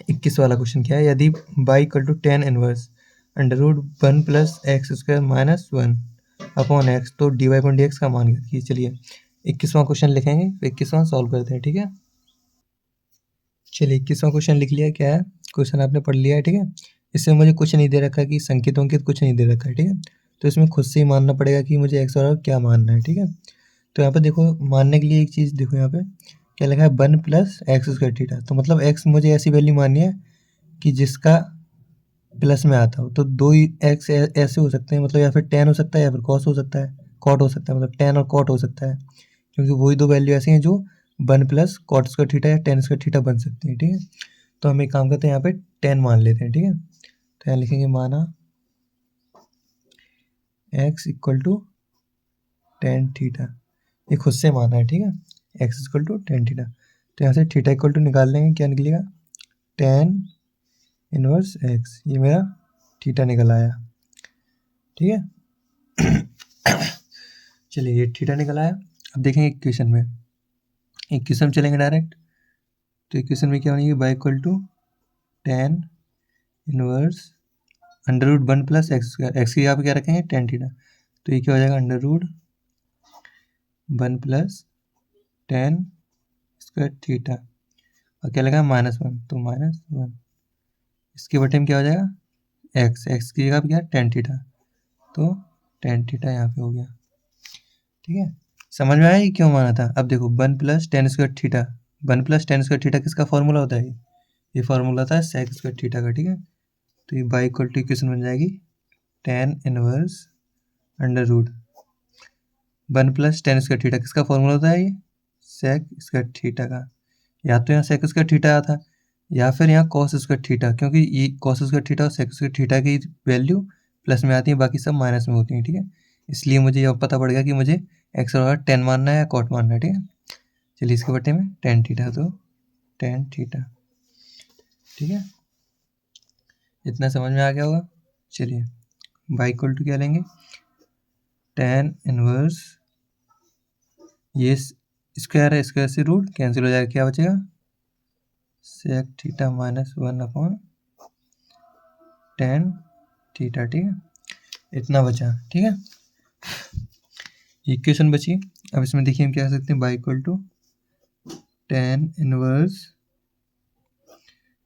21 वाला क्वेश्चन क्या है, यदि y equal to tan inverse under root one plus x square minus one upon X, तो D Y upon D X का मान ज्ञात कीजिए। चलिए 21वां क्वेश्चन लिखेंगे, 21वां सॉल्व करते हैं, ठीक है। चलिए 21वां क्वेश्चन लिख लिया, क्या है क्वेश्चन आपने पढ़ लिया है, ठीक है। इसमें मुझे कुछ नहीं दे रखा है कि संकेत वंकित कुछ नहीं दे रखा है, ठीक है। तो इसमें खुद से ही मानना पड़ेगा कि मुझे एक्स और क्या मानना है, ठीक है। तो यहाँ पे देखो मानने के लिए एक चीज़ देखो, यहाँ पे क्या लिखा है, one plus x square theta. तो मतलब एक्स मुझे ऐसी वैल्यू माननी है कि जिसका प्लस में आता हो। तो दो ही एक्स ऐसे हो सकते हैं, मतलब या फिर टेन हो सकता है या फिर कॉस हो सकता है, कॉट हो सकता है, मतलब टेन और कॉट हो सकता है, क्योंकि वही दो वैल्यू ऐसी हैं जो one plus cot square theta या टेन स्क्वायर थीटा बन सकती है, ठीक है। तो हम एक काम करते हैं, यहाँ पे 10 मान लेते हैं, ठीक है। तो यहाँ लिखेंगे माना x equal to tan theta, ये खुद से माना है, ठीक है। x equal to tan theta, तो यहाँ से थीटा इक्वल टू निकाल लेंगे, क्या निकलेगा, टेन इनवर्स x, ये मेरा थीटा निकल आया, ठीक है। चलिए ये थीटा निकल आया। अब देखेंगे इक्वेशन में, इक्वेशन में चलेंगे डायरेक्ट। तो इक्वेशन में क्या बनेगी, y equal to tan inverse under root one plus x square, x की यहाँ पे क्या रखेंगे, टेन थीटा। तो ये क्या हो जाएगा, under root one plus tan square theta, और क्या लगा माइनस वन, तो माइनस वन। इसके बटे में क्या हो जाएगा, एक्स, एक्स की जगह पे क्या, टेन थीटा, तो टेन थीटा यहाँ पे हो गया, ठीक है। समझ में आया ये क्यों माना था। अब देखो one plus tan square theta, one plus tan square theta किसका फॉर्मूला होता है, ये फॉर्मूला होता है सेक स्क्वायर थीटा का, ठीक है। तो ये बाई इक्वल टू इक्वेशन बन जाएगी tan inverse under root 1 plus tan square theta किसका फॉर्मूला होता है ये? सेक स्क्वायर थीटा का। या तो यहाँ सेक स्क्वायर थीटा आया था या फिर यहाँ कॉस स्क्वायर थीटा, क्योंकि ये कॉस स्क्वायर थीटा और सेक स्क्वायर थीटा की वैल्यू प्लस में आती है, बाकी सब माइनस में होती है, ठीक है। इसलिए मुझे यह पता पड़ गया कि मुझे एक्स और टेन मानना है या कॉट मानना है, ठीक है। चलिए इसके बटे में टेन थीटा, तो टेन थीटा, ठीक है। इतना समझ में आ गया होगा। चलिए बाई इक्वल टू क्या लेंगे, टेन इनवर्स, ये स्क्वायर है, स्क्वायर से रूट कैंसिल हो जाएगा, क्या बचेगा, sec theta minus 1 upon tan theta, ठीक है। इतना बचा, ठीक है। इक्वेशन बची। अब इसमें देखिए हम क्या कर सकते हैं, Y equal to tan inverse,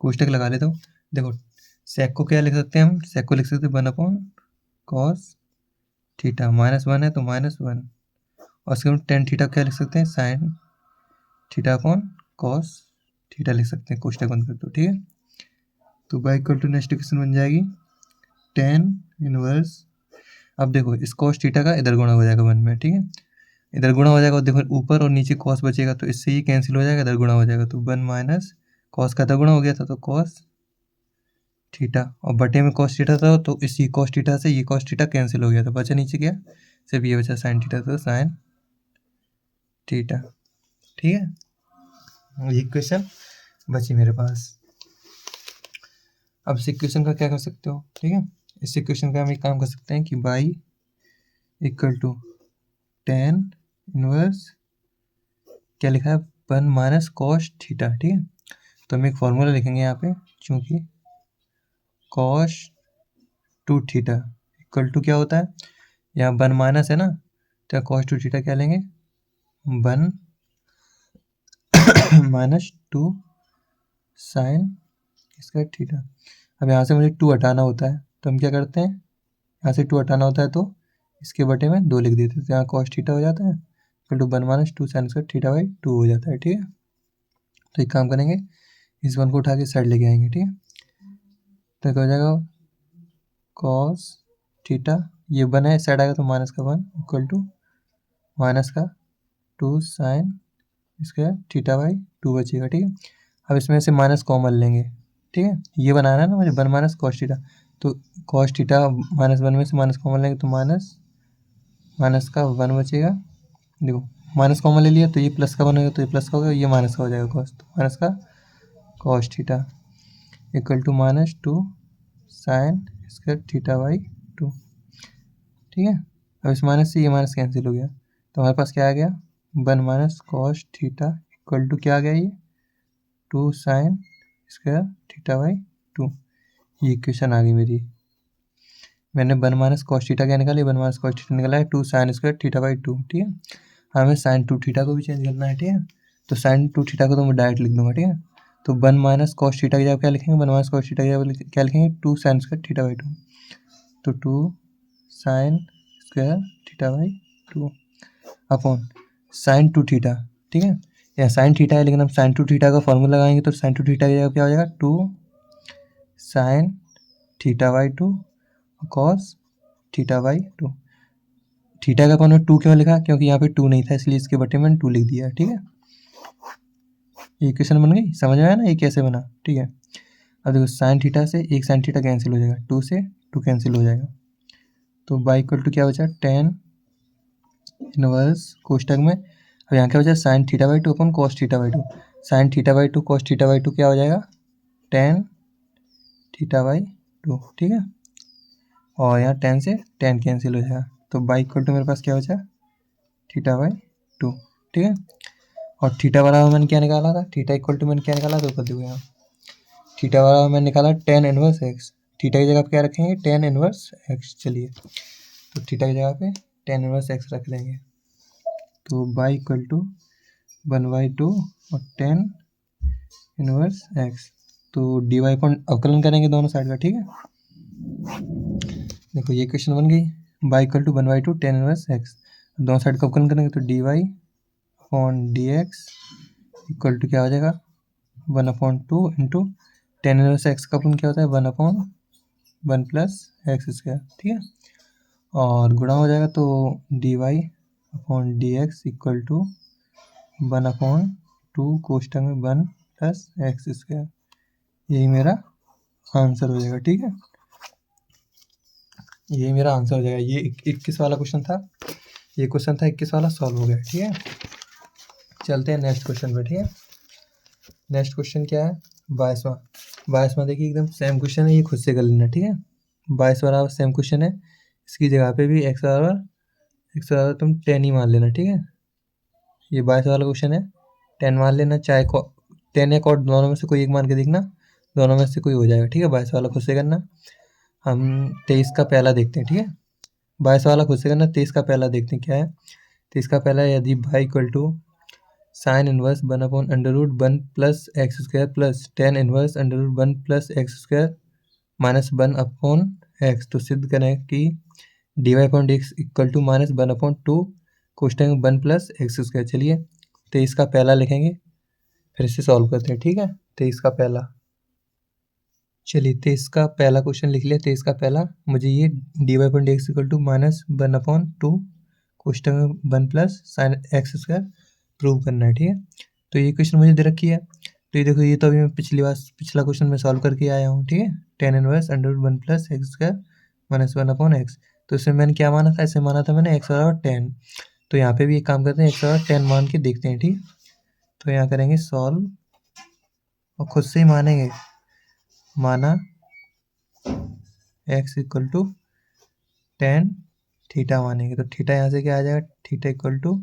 कोष्टक लगा लेता हूँ। देखो सेक को क्या लिख सकते हैं हम, सेक को लिख सकते हैं 1 अपॉन कॉस थीटा, -1 है तो -1, और उसके हम टेन थीटा क्या लिख सकते हैं, sign theta upon cos theta लिख सकते हैं, कोष्टक बंद कर दो, ठीक है। तो by equal to next equation बन जाएगी टेन इनवर्स, अब देखो इस कॉस थीटा का इधर गुणा हो जाएगा 1 में, ठीक है। इधर गुणा हो जाएगा और देखो ऊपर और नीचे कॉस बचेगा, तो इससे ये कैंसिल हो जाएगा, इधर गुणा हो जाएगा, तो 1 माइनस कॉस का इधर गुणा हो गया था तो कॉस थीटा, और बटे में कॉस थीटा था तो इसी कॉस थीटा से ये कॉस थीटा कैंसिल हो गया था, बचा नीचे क्या, सिर्फ ये बचा साइन थीटा, तो साइन थीटा, ठीक है। ये इक्वेशन बची मेरे पास। अब इस इक्वेशन का क्या कर सकते हो, ठीक है। इस इक्वेशन का हम एक काम कर सकते हैं कि y equal to tan inverse क्या लिखा है, 1 माइनस कॉस थीटा, ठीक है। तो हम एक फॉर्मूला लिखेंगे यहाँ पे, चूंकि cos two theta equal to क्या होता है, यहाँ 1 माइनस है ना, तो कॉस टू थीटा क्या लेंगे, 1 माइनस 2 साइन स्क्वायर थीटा। अब यहाँ से मुझे 2 हटाना होता है, तो हम क्या करते हैं, यहाँ से 2 हटाना होता है तो इसके बटे में 2 लिख देते हैं, तो यहाँ कॉस थीटा हो जाता है equal to 1 minus 2 sine square theta by 2 हो जाता है, ठीक है। तो एक काम करेंगे, इस 1 को उठा के साइड लेके आएंगे, ठीक है। तो क्या हो जाएगा, कॉस थीटा, ये 1 है, साइड आएगा तो माइनस का 1 इक्वल टू माइनस का 2 साइन स्क्वायर थीटा बाई 2 बचेगा, ठीक है। अब इसमें से माइनस कॉमन लेंगे, ठीक है। ये बनाना है ना मुझे 1 माइनस कॉस थीटा, तो कॉस थीटा -1 में से माइनस कॉमन लेंगे तो माइनस का 1 बचेगा। देखो माइनस कॉमन ले लिया तो ये प्लस का बनेगा, तो ये प्लस का होगा, ये माइनस का हो जाएगा कॉस, तो माइनस का cos theta equal to -2 sine square theta by 2, ठीक है। अब इस माइनस से ये माइनस कैंसिल हो गया, तो हमारे पास क्या आ गया, 1 minus cos theta equal to क्या आ गया, ये 2 साइन स्क्वायर थीटा बाई 2, ये इक्वेशन आ गई मेरी। मैंने 1 माइनस कॉस थीटा क्या निकाली, 1 माइनस कॉस थीटा निकाला है 2 साइन स्क्वायर थीटा बाई 2, ठीक है। हमें साइन 2 थीटा को भी चेंज करना है, ठीक है। तो साइन 2 थीटा को तो मैं डायरेक्ट लिख दूंगा, ठीक है। तो 1 माइनस कॉस थीटा की जगह क्या लिखेंगे, 1 माइनस कॉस थीटा की जगह क्या लिखेंगे, 2 साइन स्क्वायर थीटा बाई 2, तो 2 sine square theta by 2 upon sign 2 theta, ठीक है। यहाँ साइन थीटा है लेकिन हम साइन 2 थीटा का फॉर्मूला लगाएंगे, तो साइन 2 थीटा की जगह क्या हो जाएगा, 2 sine theta by 2 cos theta by 2। Theta का कौन 2 क्यों लिखा, क्योंकि यहाँ पे 2 नहीं था, इसलिए इसके बटे में 2 लिख दिया, ठीक है। ये इक्वेशन बन गई, समझ में आया ना ये कैसे बना, ठीक है। अब देखो साइन थीटा से एक साइन थीटा कैंसिल हो जाएगा, 2 से 2 कैंसिल हो जाएगा, तो बाई इक्वल टू क्या बचा, टेन इनवर्स कोष्टक में, अब यहाँ क्या बचा, sign theta by 2 upon cos theta by 2, sine theta by 2 cos theta by 2 क्या हो जाएगा, टेन थीटा बाई 2, ठीक है। और यहाँ 10 से 10 कैंसिल हो जाएगा, तो बाई इक्वल टू मेरे पास क्या बचा, थीटा बाई 2, ठीक है। और थीटा बराबर मैंने क्या निकाला था, थीटा इक्वल टू मैंने क्या निकाला था, ऊपर देखो यहाँ थीटा बराबर मैंने निकाला टेन इनवर्स एक्स, थीटा की जगह पे क्या रखेंगे, टेन इनवर्स एक्स। चलिए तो थीटा की जगह पे टेन इनवर्स एक्स रख लेंगे, तो बाई इक्वल टू 1/2 और टेन इनवर्स एक्स, तो डी वाई पर अवकलन करेंगे दोनों साइड का, ठीक है। देखो ये क्वेश्चन बन गई, y equal to 1/2 tan inverse x, दोनों साइड का अवकलन करेंगे तो D Y upon D x equal to क्या हो जाएगा, 1/2 इंटू टेन इनवर्स एक्स का अपन क्या होता है, 1/1 प्लस एक्स स्क्वायर, ठीक है। और गुणा हो जाएगा तो D Y upon D x equal to 1/2 कोष्टक में 1 प्लस एक्स स्क्वायर। यही मेरा आंसर हो जाएगा। ठीक है, ये मेरा आंसर हो जाएगा। ये 21 वाला क्वेश्चन था, ये क्वेश्चन था 21 वाला, सॉल्व हो गया। ठीक है, चलते हैं नेक्स्ट क्वेश्चन पे। ठीक है, नेक्स्ट क्वेश्चन क्या है? 22वां देखिए एकदम सेम क्वेश्चन है, ये खुद से कर लेना। ठीक है, 22 वाला सेम क्वेश्चन है, इसकी जगह पे भी एक्स बराबर तुम 10 ही मान लेना। ठीक है, ये 22 वाला क्वेश्चन है, 10 मान लेना, चाहे 10 या कॉट दोनों में से कोई एक मान के देखना, दोनों में से कोई हो जाएगा। ठीक है, 22 वाला खुद से करना। हम 23 का पहला देखते हैं। ठीक है, 22 वाला खुद से करना, 23 का पहला देखते हैं क्या है। 23 का पहला, यदि y equal to sine inverse 1/√1 plus x square plus tan inverse √1 plus x square minus 1/x, तो सिद्ध करें कि dy/dx इक्वल टू -1/2 कोष्टक में 1 प्लस एक्स स्क्वायर। चलिए 23 का पहला लिखेंगे, फिर इसे सॉल्व करते हैं। ठीक है, 23 का पहला, चलिए 23 का पहला क्वेश्चन लिख लिया। 23 का पहला, मुझे ये dy/dx इक्वल टू -1/2 कोष्टक में 1 plus sine x square prove करना है। ठीक है, तो ये क्वेश्चन मुझे दे रखी है, तो ये देखो, ये तो अभी मैं पिछला क्वेश्चन में सॉल्व करके आया हूँ। ठीक है, tan inverse √1 plus x square minus 1/x, तो इसमें मैंने क्या माना था? ऐसे माना था मैंने एक्स बराबर 10। तो यहाँ पे भी एक काम करते हैं, एक्स बराबर 10 मान के देखते हैं। ठीक, तो यहाँ करेंगे सॉल्व और खुद से ही मानेंगे, माना एक्स इक्वल टू 10 थीटा मानेंगे, तो थीटा यहाँ से क्या आ जाएगा? Theta equal to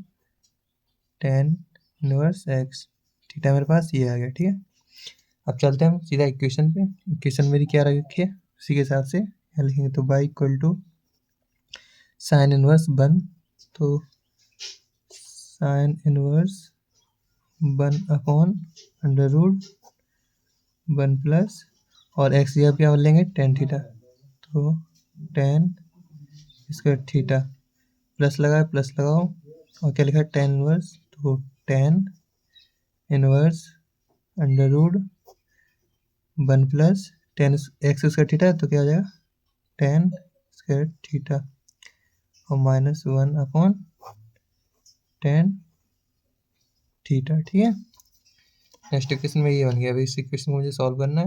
10 inverse x, theta मेरे पास ये आ गया। ठीक है, अब चलते हैं हम सीधा इक्वेशन पे। इक्वेशन मेरी क्या रखी है, उसी के हिसाब से यहाँ लिखेंगे। तो y equal to sine inverse 1, तो साइन इनवर्स 1/√1 प्लस, और एक्स यहाँ क्या लेंगे? 10 थीटा, तो 10 स्क्वायर थीटा, प्लस लगाए, प्लस लगाओ, और क्या लिखा है? 10 इनवर्स, तो 10 inverse √1 plus 10 x square theta, तो क्या हो जाएगा? 10 स्क्वायर थीटा और -1/10 थीटा। ठीक है, नेक्स्ट इक्वेशन में ये बन गया। अभी इस इक्वेशन को मुझे सॉल्व करना है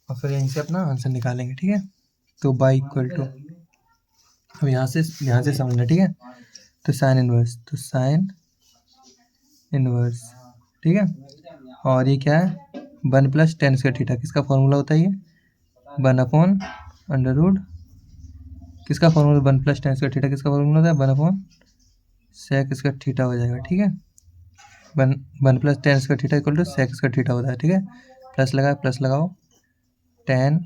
और फिर यहीं से अपना आंसर निकालेंगे। ठीक है, तो y इक्वल टू, अब यहाँ से समझना। ठीक है, तो साइन इनवर्स, तो साइन इनवर्स, ठीक है, और ये क्या है? 1 प्लस 10 स्क्वायर थीटा, किसका फॉर्मूला होता है ये? 1/√, किसका फॉर्मूला? 1 प्लस 10 स्क्वायर थीटा किसका फॉर्मूला होता है? 1/sec स्क्वायर थीटा हो जाएगा। ठीक है, 1 plus 10 square theta equal to sec square theta होता है। ठीक है, प्लस लगाओ, प्लस लगाओ, 10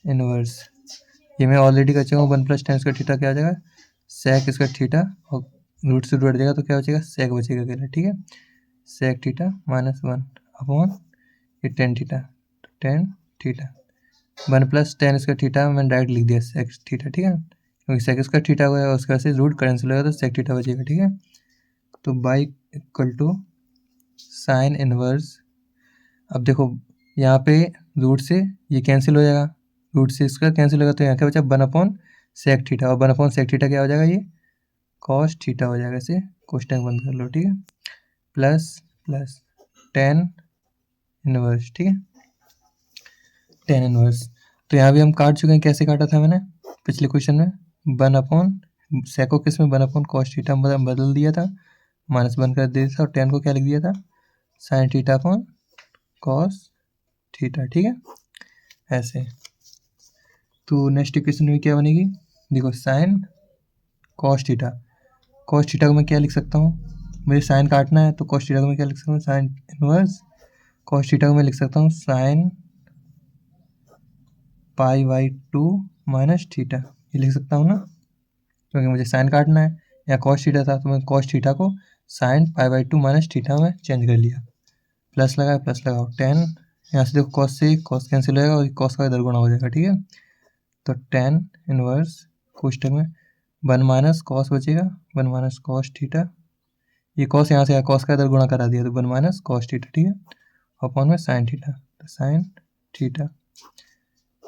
इनवर्स, ये मैं ऑलरेडी कर चुका हूँ। 1 प्लस 10 स्क्वायर थीटा क्या हो जाएगा? sec स्क्वायर थीटा, और रूट से रूट जाएगा तो क्या बचेगा? sec बचेगा अकेला। ठीक है, sec थीटा -1 अपॉन ये 10 theta, 10 theta, 1 plus 10 square theta मैंने डायरेक्ट लिख दिया sec थीटा। ठीक है, क्योंकि sec स्क्वायर थीटा हुआ है, उसके वजह से रूट कैंसिल होगा तो sec थीटा बचेगा। ठीक है, तो y equal to sine inverse, अब देखो यहाँ पे रूट से ये कैंसिल हो जाएगा, रूट से इसका कैंसिल होगा, तो यहाँ क्या बचा? 1/sec थीटा, और 1/sec थीटा क्या हो जाएगा? ये cos थीटा हो जाएगा। इसे क्वेश्चन बंद कर लो। ठीक है, प्लस 10 इनवर्स, ठीक है, 10 इनवर्स, तो यहाँ भी हम काट चुके हैं। कैसे काटा था मैंने पिछले क्वेश्चन में? 1/sec को किस में? 1/cos थीटा में बदल दिया था, -1 कर दिया था, और 10 को क्या लिख दिया था? Sine theta upon cos theta. ठीक है, ऐसे। तो नेक्स्ट इक्वेशन में क्या बनेगी? देखो, sine cos theta, cos theta को मैं क्या लिख सकता हूँ? मुझे साइन काटना है, तो cos थीटा को मैं क्या लिख सकता हूँ? साइन इनवर्स cos थीटा को मैं लिख सकता हूँ साइन π/2 माइनस थीटा, ये लिख सकता हूँ ना, क्योंकि मुझे साइन काटना है। या cos थीटा था, तो मैं cos थीटा को साइन π/2 माइनस थीटा में चेंज कर लिया, प्लस लगाया, प्लस लगाओ, 10, यहाँ से देखो cos से cos कैंसिल होगा और cos का इधर गुणा हो जाएगा। ठीक है, तो 10 इनवर्स कोष्टक में 1 माइनस cos बचेगा, 1 माइनस cos थीटा, ये cos यहाँ से आया, cos का इधर गुणा करा दिया, तो 1 माइनस cos थीटा। ठीक है, अपॉन में साइन थीटा, तो साइन थीटा,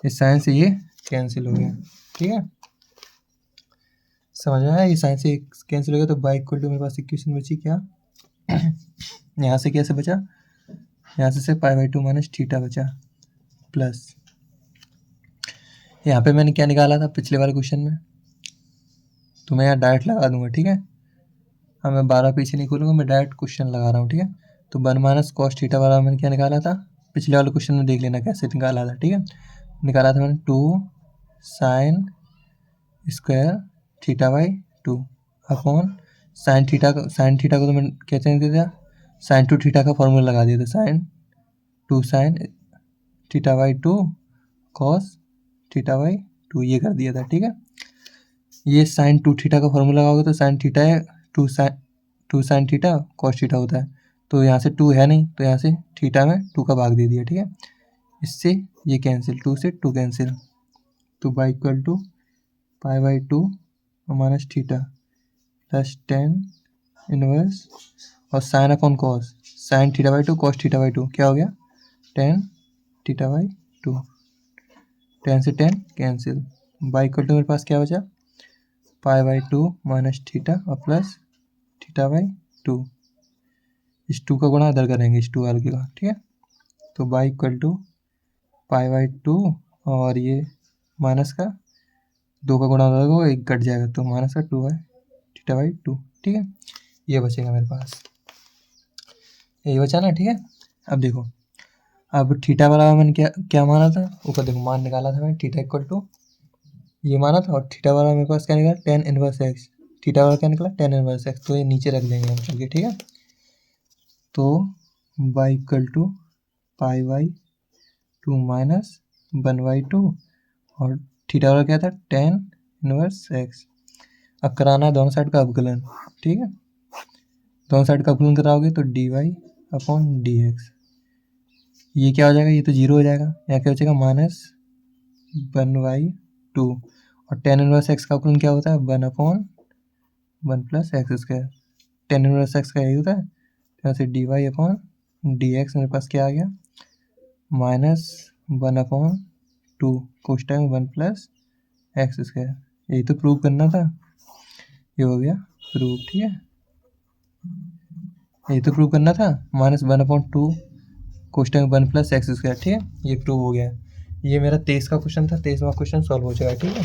इस साइन से ये कैंसिल हो गया। ठीक है, समझ में आया? ये साइन से कैंसिल हो गया, तो बाई इक्वल टू मेरे पास इक्वेशन बची क्या, यहाँ से कैसे बचा, यहाँ से pi by two minus theta बचा, प्लस यहाँ पे मैंने क्या निकाला था पिछले वाले क्वेश्चन में, तो मैं यहाँ डायरेक्ट लगा दूंगा, ठीक है। हाँ, मैं 12 पीछे नहीं खोलूँगा, मैं डायरेक्ट क्वेश्चन लगा रहा हूँ, ठीक है। तो 1 माइनस कॉस थीटा वाला मैंने क्या निकाला था, पिछले वाले क्वेश्चन में देख लेना कैसे निकाला था, ठीक है। निकाला था मैंने 2 sine square theta by 2 upon sine theta को तो मैंने क्या चेंज कर दिया, साइन टू थीटा का फॉर्मूला लगा दिया था, sine theta by 2 cos theta by 2 ये कर दिया था, ठीक है। ये साइन टू थीटा का फॉर्मूला लगाओगे तो साइन थीटा है, two sine theta cos theta होता है, तो यहाँ से 2 है नहीं, तो यहाँ से थीटा में 2 का भाग दे दिया, ठीक है। इससे ये कैंसिल, 2 से 2 कैंसिल, तो by equal to pi by 2 minus theta plus 10 inverse और sine upon cos, sine theta by 2 cos theta by 2 क्या हो गया, 10 थीटा बाई 2, 10 से 10 कैंसिल, बाई इक्वल टू मेरे पास क्या बचा, पाई बाई 2 माइनस थीटा और प्लस थीटा बाई 2, इस 2 का गुणा इधर करेंगे, इस 2 वाले का, ठीक है। तो by equal to pi by 2 और ये माइनस का 2 का गुणा होगा वो 1 कट जाएगा, तो माइनस का 2 है थीटा बाई 2, ठीक है। ये बचेगा मेरे पास, यही बचा ना, ठीक है। अब देखो, अब थीटा वाला मैंने क्या माना था, ऊपर देखो मान निकाला था मैंने, थीटा इक्वल टू ये माना था, और थीटा वाला मेरे पास क्या निकला, टेन इनवर्स एक्स, थीटा वाला क्या निकला, टेन इनवर्स एक्स, तो ये नीचे रख देंगे हम चल के, ठीक है। तो by equal to pi by 2 minus 1 by 2 और थीटा वाला क्या था, टेन इनवर्स एक्स। अब कराना है दोनों साइड का अवकलन, ठीक है। दोनों साइड का अवकलन कराओगे तो D Y upon D x, ये क्या हो जाएगा, ये तो जीरो हो जाएगा, यहाँ क्या हो जाएगा माइनस 1 बाई 2 और टेन इनवर्स एक्स का अवकलन क्या होता है, 1 upon 1 plus x square, tan inverse x का यही होता है, यहाँ से d Y upon D x मेरे पास क्या आ गया, minus 1 upon 2 cos time 1 plus x square, यही तो प्रूव करना था, ये हो गया प्रूव, ठीक है। यही तो प्रूव करना था, minus 1 upon 2 cos time 1 plus x square, ठीक है। ये प्रूव हो गया, ये मेरा 23 का क्वेश्चन था, 23वां क्वेश्चन सॉल्व हो जाएगा, ठीक है।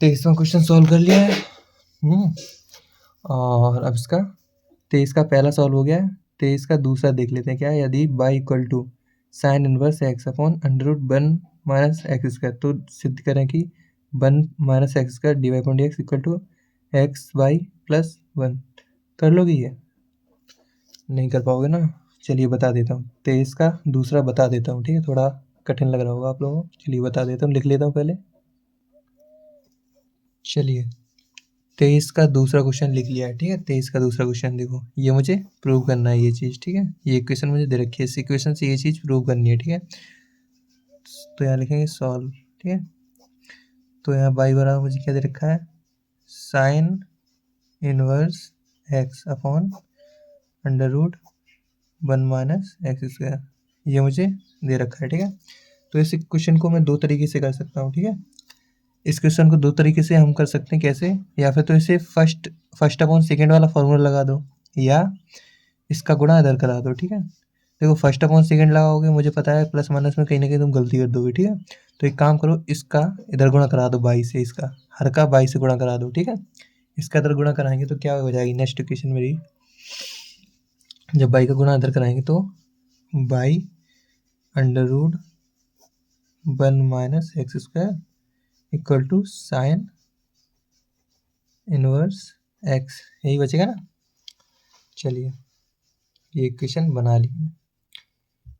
23वां क्वेश्चन सॉल्व कर लिया है, और अब इसका 23 का पहला सॉल्व हो गया है, 23 का दूसरा देख लेते हैं क्या है, यदि y equal to sine inverse x upon under root 1 minus x square, तो सिद्ध करें कि 1 minus x square d Y upon D x equal to x y plus 1, कर लोगे ये, नहीं कर पाओगे ना, चलिए बता देता हूँ, 23 का दूसरा बता देता हूँ, ठीक है। थोड़ा कठिन लग रहा होगा आप लोगों को, चलिए बता देता हूँ, लिख लेता हूँ पहले, चलिए 23 का दूसरा क्वेश्चन लिख लिया है, ठीक है। 23 का दूसरा क्वेश्चन देखो, ये मुझे प्रूव करना है ये चीज़, ठीक है। ये इक्वेशन मुझे दे रखी है, इस इक्वेशन से ये चीज़ प्रूव करनी है, ठीक है। तो यहाँ लिखेंगे सॉल्व, ठीक है। तो यहाँ बाई बराबर मुझे क्या दे रखा है, sine inverse x upon under root 1 minus x square, ये मुझे दे रखा है, ठीक है। तो इस क्वेश्चन को मैं दो तरीके से कर सकता हूँ, ठीक है। इस क्वेश्चन को दो तरीके से हम कर सकते हैं, कैसे, या फिर तो इसे फर्स्ट अपॉन सेकेंड वाला फॉर्मूला लगा दो, या इसका गुणा इधर करा दो, ठीक है। देखो फर्स्ट अपॉन सेकेंड लगाओगे, मुझे पता है प्लस माइनस में कहीं ना कहीं तुम गलती कर दोगे, ठीक है। तो एक काम करो, इसका इधर गुणा करा दो बाई से, इसका हर का बाई से गुणा करा दो, ठीक है। इसका इधर गुणा कराएंगे तो क्या हो जाएगी नेक्स्ट इक्वेशन मेरी, जब बाई का गुणा इधर कराएंगे तो y under root 1 minus x square equal to sine inverse x, यही बचेगा ना। चलिए ये इक्वेशन बना ली,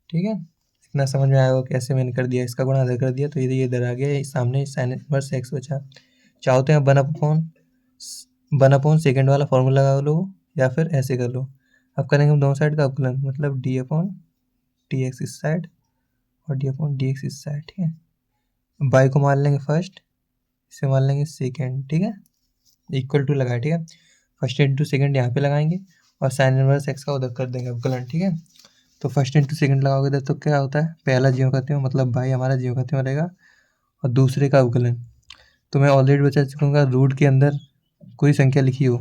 ठीक है। इतना समझ में आया होगा कैसे मैंने कर दिया, इसका गुणा इधर कर दिया, तो ये इधर आ गया, सामने साइन इनवर्स एक्स बचा। चाहो तो यहाँ 1 अपॉन सेकेंड वाला फॉर्मूला लगा लो, या फिर ऐसे कर लो। अब करेंगे हम दोनों साइड का अवकलन, मतलब डी अपॉन डी एक्स इस साइड और डी अपॉन डी एक्स इस साइड, ठीक है। बाई को मान लेंगे फर्स्ट, इसे मान लेंगे सेकेंड, ठीक है। इक्वल टू लगाए, ठीक है। फर्स्ट इंटू सेकेंड यहाँ पे लगाएंगे और साइन इनवर्स एक्स का उधर कर देंगे अवकलन, ठीक है। तो फर्स्ट इंटू सेकेंड लगाओगे इधर तो क्या होता है, पहला जीव कहते हो मतलब बाई हमारा जीव कहते हो रहेगा, और दूसरे का अवकलन, तो मैं ऑलरेडी बता चुका हूँ रूट के अंदर कोई संख्या लिखी हो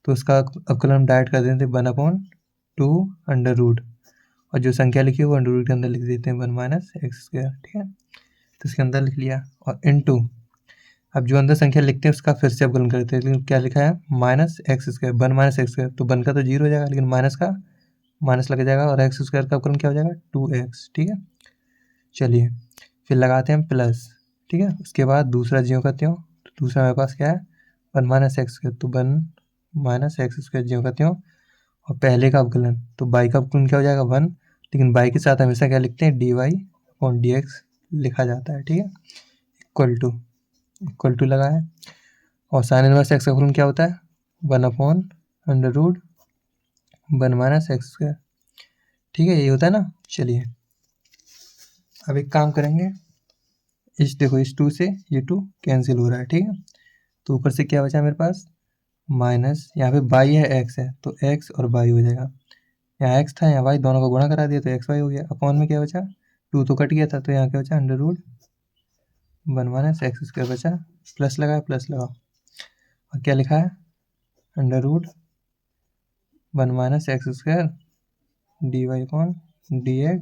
तो उसका अवकलन हम डायरेक्ट कर देते हैं 1/2 अंडर रूट, और जो संख्या लिखी हो अंडर रूट के अंदर लिख देते हैं 1 - x²। ठीक है, तो इसके अंदर लिख लिया। और इनटू, अब जो अंदर संख्या लिखते हैं उसका फिर से अवकलन करते हैं, लेकिन क्या लिखा है -x², 1 - x², तो 1 का तो 0 हो जाएगा, लेकिन माइनस का माइनस लग जाएगा, और x² का अवकलन क्या हो जाएगा 2x। ठीक है, चलिए फिर लगाते हैं प्लस। ठीक है, उसके बाद दूसरा ज्यों का त्यों, तो दूसरा मेरे पास क्या है 1 - x², तो 1 - x² ज्यों का त्यों, और पहले का अवकलन तो बाई का अवकलन क्या हो जाएगा 1, लेकिन बाई के साथ हमेशा क्या लिखते हैं dy/dx लिखा जाता है। ठीक है, इक्वल टू लगा है, और साइन इनवर्स एक्स का अवकलन क्या होता है 1/√1 - x²। ठीक है, ये होता है ना। चलिए अब एक काम करेंगे, देखो इस 2 से ये 2 कैंसिल हो रहा है। ठीक है, तो ऊपर से क्या बचा मेरे पास माइनस, यहाँ पे बाई है एक्स है तो एक्स और बाई हो जाएगा, यहाँ एक्स था यहाँ वाई, दोनों को गुणा करा दिया तो एक्स वाई हो गया। अपॉन में क्या बचा 2 तो कट गया था, तो यहाँ क्या बचा √1 - x² बचा, प्लस लगाओ और क्या लिखा है √1 - x² dy/dx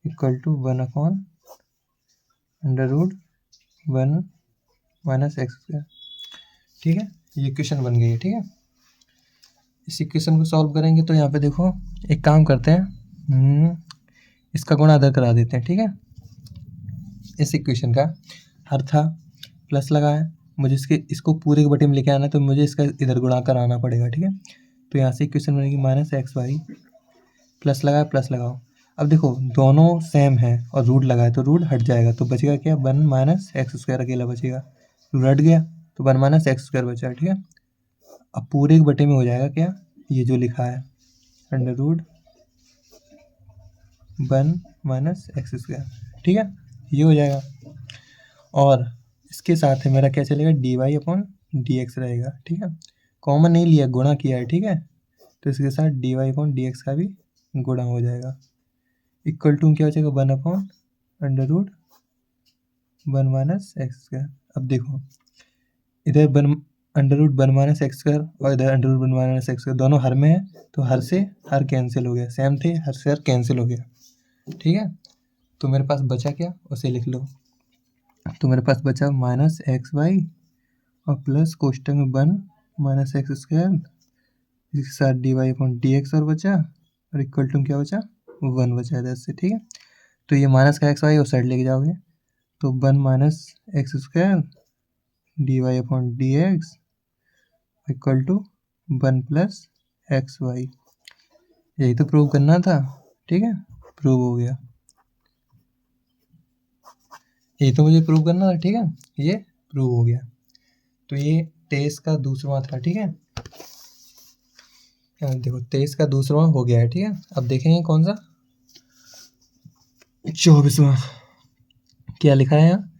equal to 1/√1 - x²। ठीक है, ये इक्वेशन बन गई है। ठीक है, इस इक्वेशन को सॉल्व करेंगे तो यहाँ पे देखो एक काम करते हैं, इसका गुणा अदर करा देते हैं। ठीक है, इस इक्वेशन का हर था प्लस लगा है, मुझे इसको पूरे के बटे में लेके आना है, तो मुझे इसका इधर गुणा कराना पड़ेगा। ठीक है, तो यहाँ से इक्वेशन बनेगी -xy, प्लस लगाओ। अब देखो दोनों सेम है और रूट लगाए तो रूट हट जाएगा, तो बचेगा क्या 1 - x² अकेला बचेगा, रूट हट गया तो 1 - x² बचा। ठीक है, अब पूरे के बटे में हो जाएगा क्या ये जो लिखा है √1 - x²। ठीक है, ये हो जाएगा, और इसके साथ है मेरा क्या चलेगा dy/dx रहेगा। ठीक है, कॉमन नहीं लिया, गुणा किया है। ठीक है, तो इसके साथ dy/dx का भी गुणा हो जाएगा, इक्वल टू क्या हो जाएगा 1/√1 - x²। अब देखो इधर √1 - x² और इधर √1 - x² दोनों हर में है, तो हर से हर कैंसिल हो गया, सेम थे हर से हर कैंसिल हो गया। ठीक है, तो मेरे पास बचा क्या उसे लिख लो, तो मेरे पास बचा -xy और प्लस कोष्टक में 1 - x², इसके साथ dy/dx और बचा, और इक्वल टू क्या बचा 1 बचा इधर से। ठीक है, तो ये माइनस का एक्स वाई उस साइड लेके जाओगे, तो 1 - x² dy/dx equal to 1 + xy। यही तो प्रूव करना था। ठीक है, प्रूव हो गया, यही तो मुझे प्रूव करना था। ठीक है, ये प्रूव हो गया, तो ये 23 का दूसरा था। ठीक है, देखो 23 का दूसरा हो गया है। ठीक है, अब देखेंगे कौन सा 24वां क्या लिखा है यहाँ,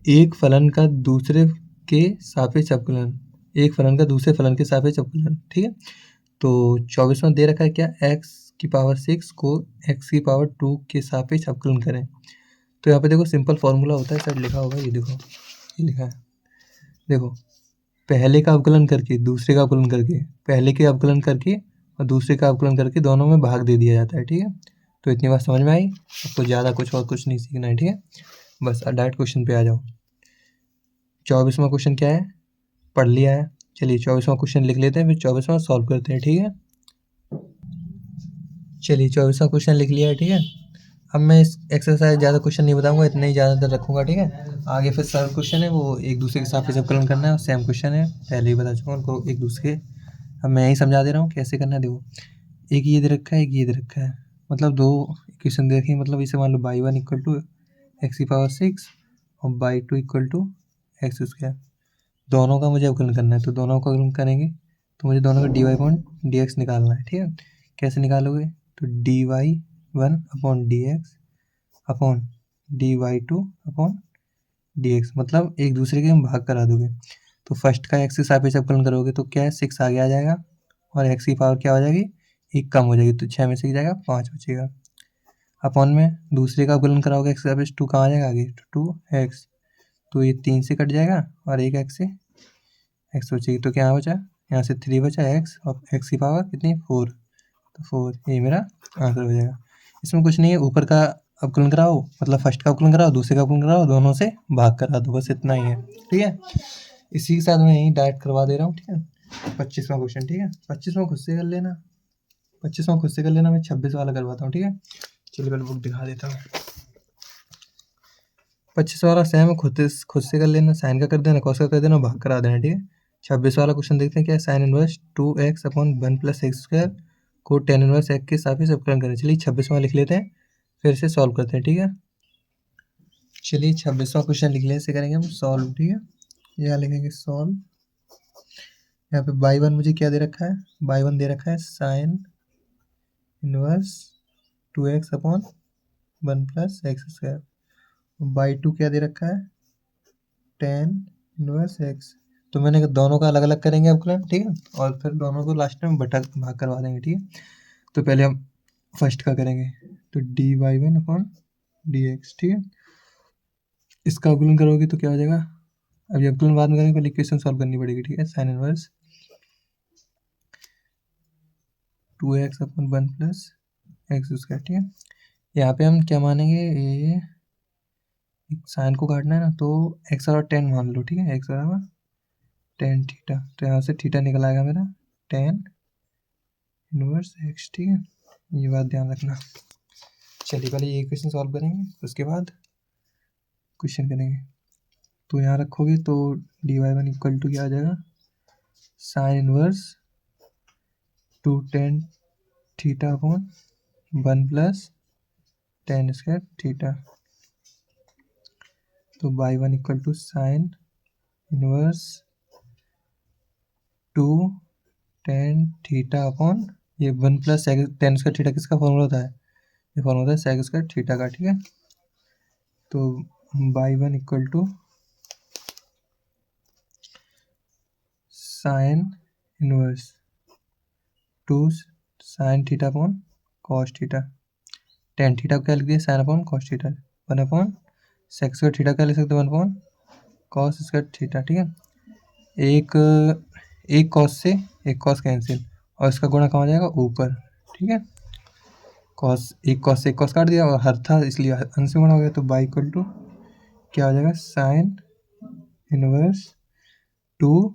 एक फलन का दूसरे के सापेक्ष अवकलन, एक फलन का दूसरे फलन के सापेक्ष अवकलन। ठीक है, तो 24वां दे रखा है क्या x⁻6 को x⁻2 के सापेक्ष अवकलन करें। तो यहाँ पे देखो सिंपल फॉर्मूला होता है, सर लिखा होगा, ये देखो ये लिखा है, देखो पहले का अवकलन करके दूसरे का अवकलन करके, पहले के अवकलन करके और दूसरे का अवकलन करके दोनों में भाग दे दिया जाता है। ठीक है, तो इतनी बात समझ में आई, आपको ज़्यादा कुछ नहीं सीखना है। ठीक है, बस डायरेक्ट क्वेश्चन पे आ जाओ। 24वां क्वेश्चन क्या है पढ़ लिया है, चलिए 24वां क्वेश्चन लिख लेते हैं, फिर 24वां सॉल्व करते हैं। ठीक है, चलिए 24वां क्वेश्चन लिख लिया है। ठीक है, अब मैं इस एक्सरसाइज ज़्यादा क्वेश्चन नहीं बताऊंगा, इतने ही ज़्यादातर रखूंगा। ठीक है, आगे फिर सरल क्वेश्चन है, वो एक दूसरे के साथ अवकलन करना है, और सेम क्वेश्चन है, पहले ही बता चुका हूँ उनको एक दूसरे। अब मैं ही समझा दे रहा हूँ कैसे करना है। देखो एक ये दे रखा है, एक ये दे रखा है, मतलब दो इक्वेशन दे रखी है, मतलब इसे मान लो y1 = x⁻6 और y2 = x²। दोनों का मुझे अवकलन करना है, तो दोनों का अवकलन करेंगे तो मुझे दोनों का dy/dx निकालना है। ठीक है, कैसे निकालोगे, तो dy1/dx अपॉन dy2/dx, मतलब एक दूसरे के हम भाग करा दोगे, तो फर्स्ट का x के सापेक्ष अवकलन करोगे तो क्या है 6 आगे आ जाएगा, और x की पावर क्या हो जाएगी 1 कम हो जाएगी, तो 6 में से जाएगा 5 बचेगा। अपॉन में दूसरे का अवकलन कराओगे x के सापेक्ष 2 कहाँ आ जाएगा आगे, 2x, तो ये 3 से कट जाएगा और एक एक्स से एक्स बचेगी, तो क्या बचा, यहाँ से 3 बचा एक्स, और एक्स की पावर कितनी, 4, तो 4, ये मेरा आंसर हो जाएगा। इसमें कुछ नहीं है, ऊपर का अवकलन कराओ, मतलब फर्स्ट का अवकलन कराओ, दूसरे का अवकलन कराओ, दोनों से भाग करा दो, बस इतना ही है। ठीक है, इसी के साथ मैं यही डायरेक्ट करवा दे रहा हूँ। ठीक है, 25वां क्वेश्चन। ठीक है, 25वां खुद से कर लेना, 25वां खुद से कर लेना, मैं 26 वाला करवाता हूँ। ठीक है, चलिए पहले बुक दिखा देता हूँ। 25 वाला सेम है, खुद से कर लेना, साइन का कर देना, कॉस का कर देना, भाग करा देना। ठीक है, 26 वाला क्वेश्चन देखते हैं क्या है। Sine inverse 2x upon 1 plus x square को टेन इनवर्स एक्स के सापेक्ष अवकलन करें। चलिए 26वां लिख लेते हैं, फिर से सॉल्व करते हैं। ठीक है, चलिए 26वां क्वेश्चन लिख लें, इसे करेंगे हम सॉल्व। ठीक है, यहाँ लिखेंगे सॉल्व। यहाँ पे बाई वन मुझे क्या दे रखा है, बाई वन दे रखा है sine inverse 2x upon 1 plus x square, by two क्या दे रखा है, टेन इनवर्स एक्स। तो मैंने कहा दोनों का अलग अलग करेंगे अवकलन। ठीक है, और फिर दोनों को लास्ट में बटा भाग करवा देंगे। ठीक है, तो पहले हम फर्स्ट का करेंगे, तो D Y one upon D x. ठीक है, इसका अवकलन करोगे तो क्या हो जाएगा, अब ये अवकलन बाद में करेंगे, पहले इक्वेशन सॉल्व करनी पड़ेगी। ठीक है, sine inverse 2x upon 1 plus x square. ठीक है, यहाँ पे हम क्या मानेंगे, ये साइन को काटना है ना, तो एक्स और टेन मान लो। ठीक है, एक्स बराबर टेन थीटा, तो यहाँ से थीटा निकल आएगा मेरा टेन इनवर्स एक्स। ठीक है, ये बात ध्यान रखना। चलिए पहले ये क्वेश्चन सॉल्व करेंगे, उसके बाद क्वेश्चन करेंगे। तो यहाँ रखोगे तो D Y one equal to क्या आ जाएगा, sine inverse 2 tan theta upon 1 plus tan square theta, तो by one equal to sine inverse 2 tan theta upon ये 1 प्लस टेन स्क्वायर थीटा, किसका फॉर्मूला होता है, ये फॉर्मूला होता है सेक स्क्वायर थीटा का। ठीक है, तो by one equal to sine inverse 2 sine theta upon cos theta, tan theta को क्या लिख दिया, sine upon cos theta, 1 upon sec square theta क्या लिख सकते हैं, 1 अपॉन कॉस स्क्वायर थीटा। ठीक है, एक कॉस से एक कॉस कैंसिल, और इसका गुणा कहाँ जाएगा, ऊपर। ठीक है, एक कॉस से एक कॉस काट दिया, और हर था इसलिए अंश से गुणा हो गया, तो बाई इक्वल टू क्या हो जाएगा, साइन इनवर्स 2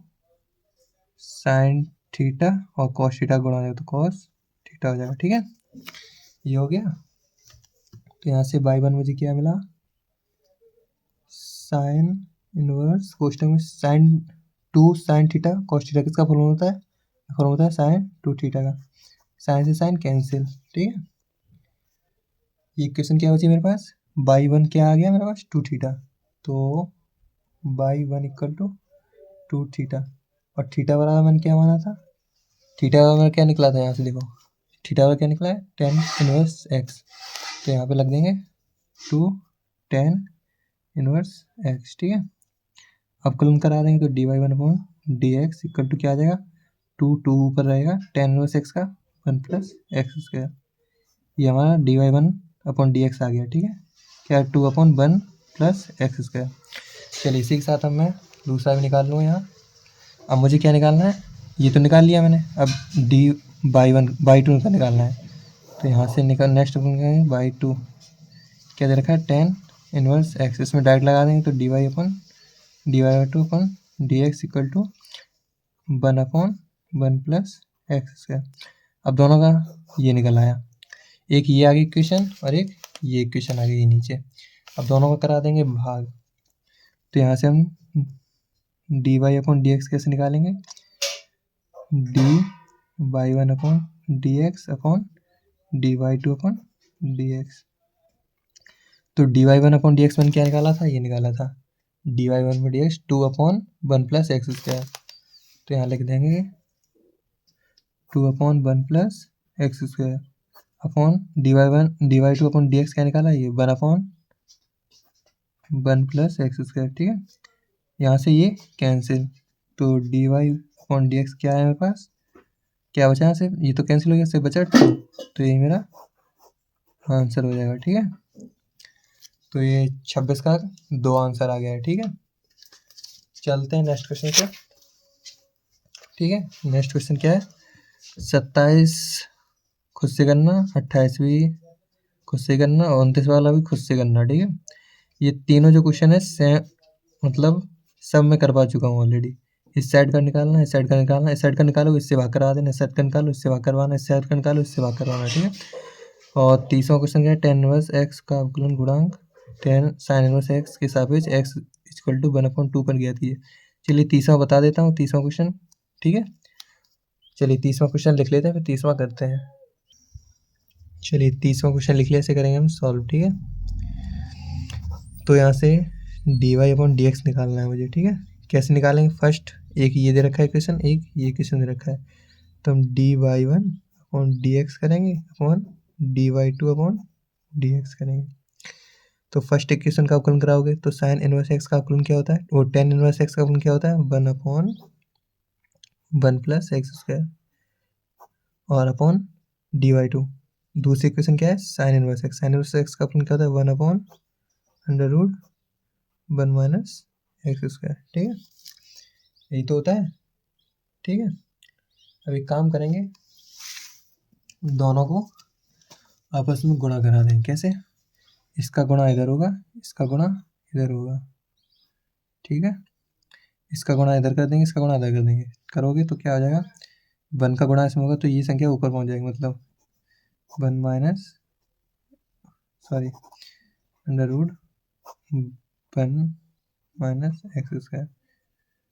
साइन थीटा और कॉस थीटा गुणा हो जाएगा, तो कॉस थीटा हो जाएगा। ठीक है, ये हो गया। तो यहाँ से बाई वन मुझे क्या मिला, साइन इनवर्स क्वेश्चन में sine 2 sine theta cos theta, किसका फॉर्मूला होता है, फॉर्मूला होता है साइन 2 थीटा का, साइन से साइन कैंसिल। ठीक है, ये इक्वेशन क्या बची मेरे पास, बाई वन क्या आ गया मेरे पास, 2 थीटा, तो by one equal to 2 theta, और थीटा बराबर मैंने क्या माना था, थीटा बराबर क्या निकला था, यहाँ से देखो थीटा बराबर क्या निकला है, टेन इनवर्स एक्स, तो यहाँ पे लग देंगे 2 टेन इनवर्स एक्स। ठीक है, अवकलन करा देंगे, तो D Y one upon D x equal to क्या आ जाएगा, 2 ऊपर रहेगा, टेन इनवर्स एक्स का 1 प्लस एक्स स्क्वायर, ये हमारा D Y one upon D X आ गया। ठीक है, क्या 2 अपॉन 1 प्लस एक्स स्क्वायर। चलिए इसी के साथ अब मैं दूसरा भी निकाल लूँ यहाँ। अब मुझे क्या निकालना है, ये तो निकाल लिया मैंने, अब D by one by two का निकालना है, तो यहाँ से निकाल नेक्स्ट बाई टू क्या दे रखा है, टेन इनवर्स एक्स, इसमें डायरेक्ट लगा देंगे, तो D y by two upon d x equal to 1 upon 1 plus x square. अब दोनों का ये निकल आया, एक ये आ गई इक्वेशन और एक ये इक्वेशन आ गई नीचे। अब दोनों का करा देंगे भाग, तो यहाँ से हम D Y upon D X कैसे निकालेंगे, D Y one upon D X upon D Y two upon D X. तो D Y one upon D X मैंने क्या निकाला था, ये निकाला था D Y one upon D x 2 upon 1 plus x square, तो यहाँ लिख देंगे 2 upon 1 plus x square upon D Y two upon D x क्या निकाला, ये 1 अपॉन 1 प्लस एक्स स्क्वायर। ठीक है, यहाँ से ये कैंसिल, तो D Y upon D x क्या है मेरे पास, क्या बचा यहाँ से, ये तो कैंसिल हो गया, इससे बचा 2, तो ये मेरा आंसर हो जाएगा। ठीक है, तो ये 26 का 2 आंसर आ गया है। ठीक है। चलते हैं नेक्स्ट क्वेश्चन पे। ठीक है, नेक्स्ट क्वेश्चन क्या है, 27 खुद से करना, 28 भी खुद से करना और 29 वाला भी खुद से करना। ठीक है, ये तीनों जो क्वेश्चन है सेम, मतलब सब मैं करवा चुका हूँ ऑलरेडी। इस साइड का निकालना, इस साइड का निकालना, इस साइड का निकालो, इससे भाग करवा देना, इस साइड का निकालो, इससे भाग करवाना, इस साइड का निकालो, इससे भाग करवाना। ठीक है, और तीसरा क्वेश्चन क्या है, tan इनवर्स एक्स का अवकलन गुणांक tan sin इनवर्स एक्स के सापेक्ष एक्स इक्वल टू 1/2 पर ज्ञात कीजिए। चलिए तीसरा बता देता हूँ, तीसरा क्वेश्चन। ठीक है, चलिए तीसरा क्वेश्चन लिख लेते हैं, फिर तीसरा करते हैं। चलिए तीसरा क्वेश्चन लिख लिया, ऐसे करेंगे हम सॉल्व। ठीक है, तो यहाँ से dy/dx निकालना है मुझे। ठीक है, कैसे निकालेंगे, फर्स्ट एक ये दे रखा है क्वेश्चन, एक ये क्वेश्चन दे रखा है, तो हम dy1/dx करेंगे अपॉन dy2/dx करेंगे। तो फर्स्ट इक्वेशन का अवकलन कराओगे तो साइन इनवर्स एक्स का अवकलन क्या होता है, वो tan इनवर्स एक्स का अवकलन क्या होता है, 1/1 + x² और अपॉन dy2। दूसरी इक्वेशन क्या है, sine inverse x, sign inverse x का अवकलन क्या होता है, 1/√1 - x²। ठीक है, यही तो होता है। ठीक है, अब एक काम करेंगे, दोनों को आपस में गुणा करा देंगे। कैसे, इसका गुणा इधर होगा, इसका गुणा इधर होगा। ठीक है, इसका गुणा इधर कर देंगे, इसका गुणा इधर कर देंगे, करोगे तो क्या हो जाएगा, 1 का गुणा इसमें होगा तो ये संख्या ऊपर पहुंच जाएगी, मतलब 1 - x²।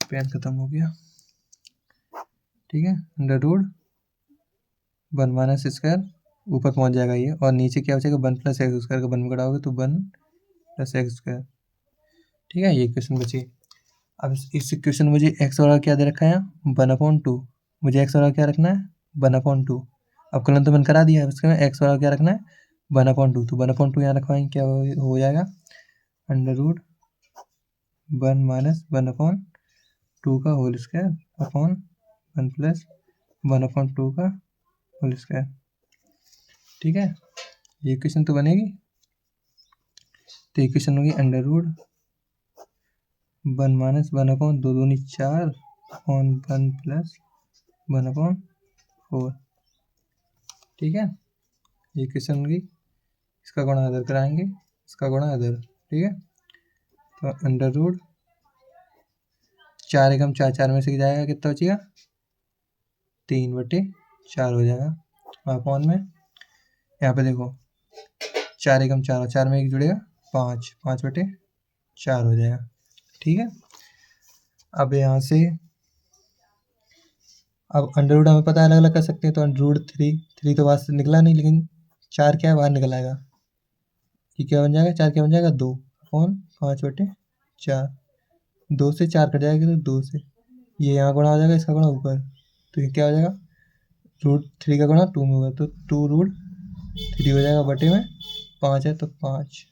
पेन खत्म हो गया। ठीक है, √1 - ऊपर पहुंच जाएगा ये, और नीचे क्या हो जाएगा, 1 + x² का 1 में कटाओगे तो 1 + x²। ठीक है, ये क्वेश्चन बची। अब इस क्वेश्चन में मुझे x और क्या दे रखा है, 1/2। मुझे x और क्या रखना है, 1/2। अवकलन तो मैंने करा दिया है, उसके में x और क्या रखना है, 1/2। तो 1/2 यहाँ रखवाएंगे, क्या हो जाएगा, √1 - 1/2 का होल स्क्वायर अपॉन 1 + 1/2 का होल स्क्वायर। ठीक है, ये क्वेश्चन तो बनेगी। तो ये क्वेश्चन होगी √1 - 1/2 दूनी 4 अपॉन 1 + 1/4। ठीक है, ये क्वेश्चन होगी, इसका गुणा इधर कराएंगे, इसका गुणा इधर। ठीक है, तो √4 एकम 4, 4 में से जाएगा, कितना बचेगा, 3/4 हो जाएगा। अपॉन में यहाँ पे देखो 4 एकम 4 और 4 में 1 जुड़ेगा, 5, 5/4 हो जाएगा। ठीक है, अब यहाँ से अब √, हमें पता है अलग अलग कर सकते हैं, तो √3 तो बाहर से निकला नहीं, लेकिन 4 क्या है, बाहर निकल आएगा। ये क्या बन जाएगा, 4 क्या बन जाएगा, 2 अपॉन 5/4। 2 से 4 कट जाएगा, तो 2 से ये यहाँ गुणा हो जाएगा, इसका गुणा ऊपर, तो ये क्या हो जाएगा, √3 का गुणा 2 में होगा, तो 2√3 हो जाएगा, बटे में 5 है तो 5।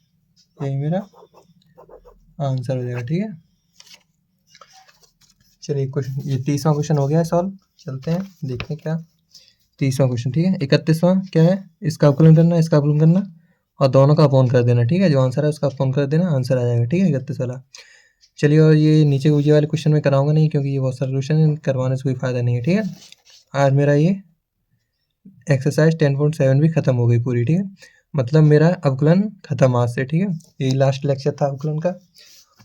यही मेरा आंसर हो जाएगा। ठीक है, चलिए क्वेश्चन, ये तीसरा क्वेश्चन हो गया है सॉल्व। चलते हैं देखते हैं क्या तीसरा क्वेश्चन। ठीक है, 31वां क्या है, इसका अवकलन करना, इसका अवकलन करना और दोनों का अपॉन कर देना। ठीक है, जो आंसर है उसका अपॉन कर देना, आंसर आ जाएगा। ठीक है, 31 वाला। चलिए, और ये नीचे ऊँचे वाले क्वेश्चन में कराऊंगा नहीं, क्योंकि ये बहुत सारे क्वेश्चन करवाने से कोई फ़ायदा नहीं है। ठीक है, आज मेरा ये एक्सरसाइज 10.7 भी खत्म हो गई पूरी। ठीक है, मतलब मेरा अवकलन खत्म आज से। ठीक है, यही लास्ट लेक्चर था अवकलन का,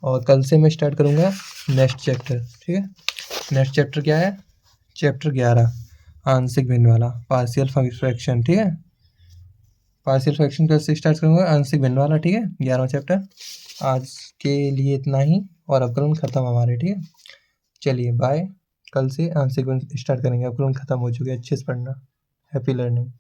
और कल से मैं स्टार्ट करूँगा नेक्स्ट चैप्टर। ठीक है, नेक्स्ट चैप्टर क्या है, चैप्टर 11 आंशिक भिन्न वाला, पार्शियल फ्रैक्शन। ठीक है, पार्शियल फ्रैक्शन कल से स्टार्ट करूँगा, आंशिक भिन्न वाला। ठीक है, 11वां चैप्टर। आज के लिए इतना ही, और अवकलन खत्म हमारे। ठीक है, चलिए बाय, कल से आंशिक भिन्न स्टार्ट करेंगे, अवकलन खत्म हो चुके हैं। अच्छे से पढ़ना। Happy learning.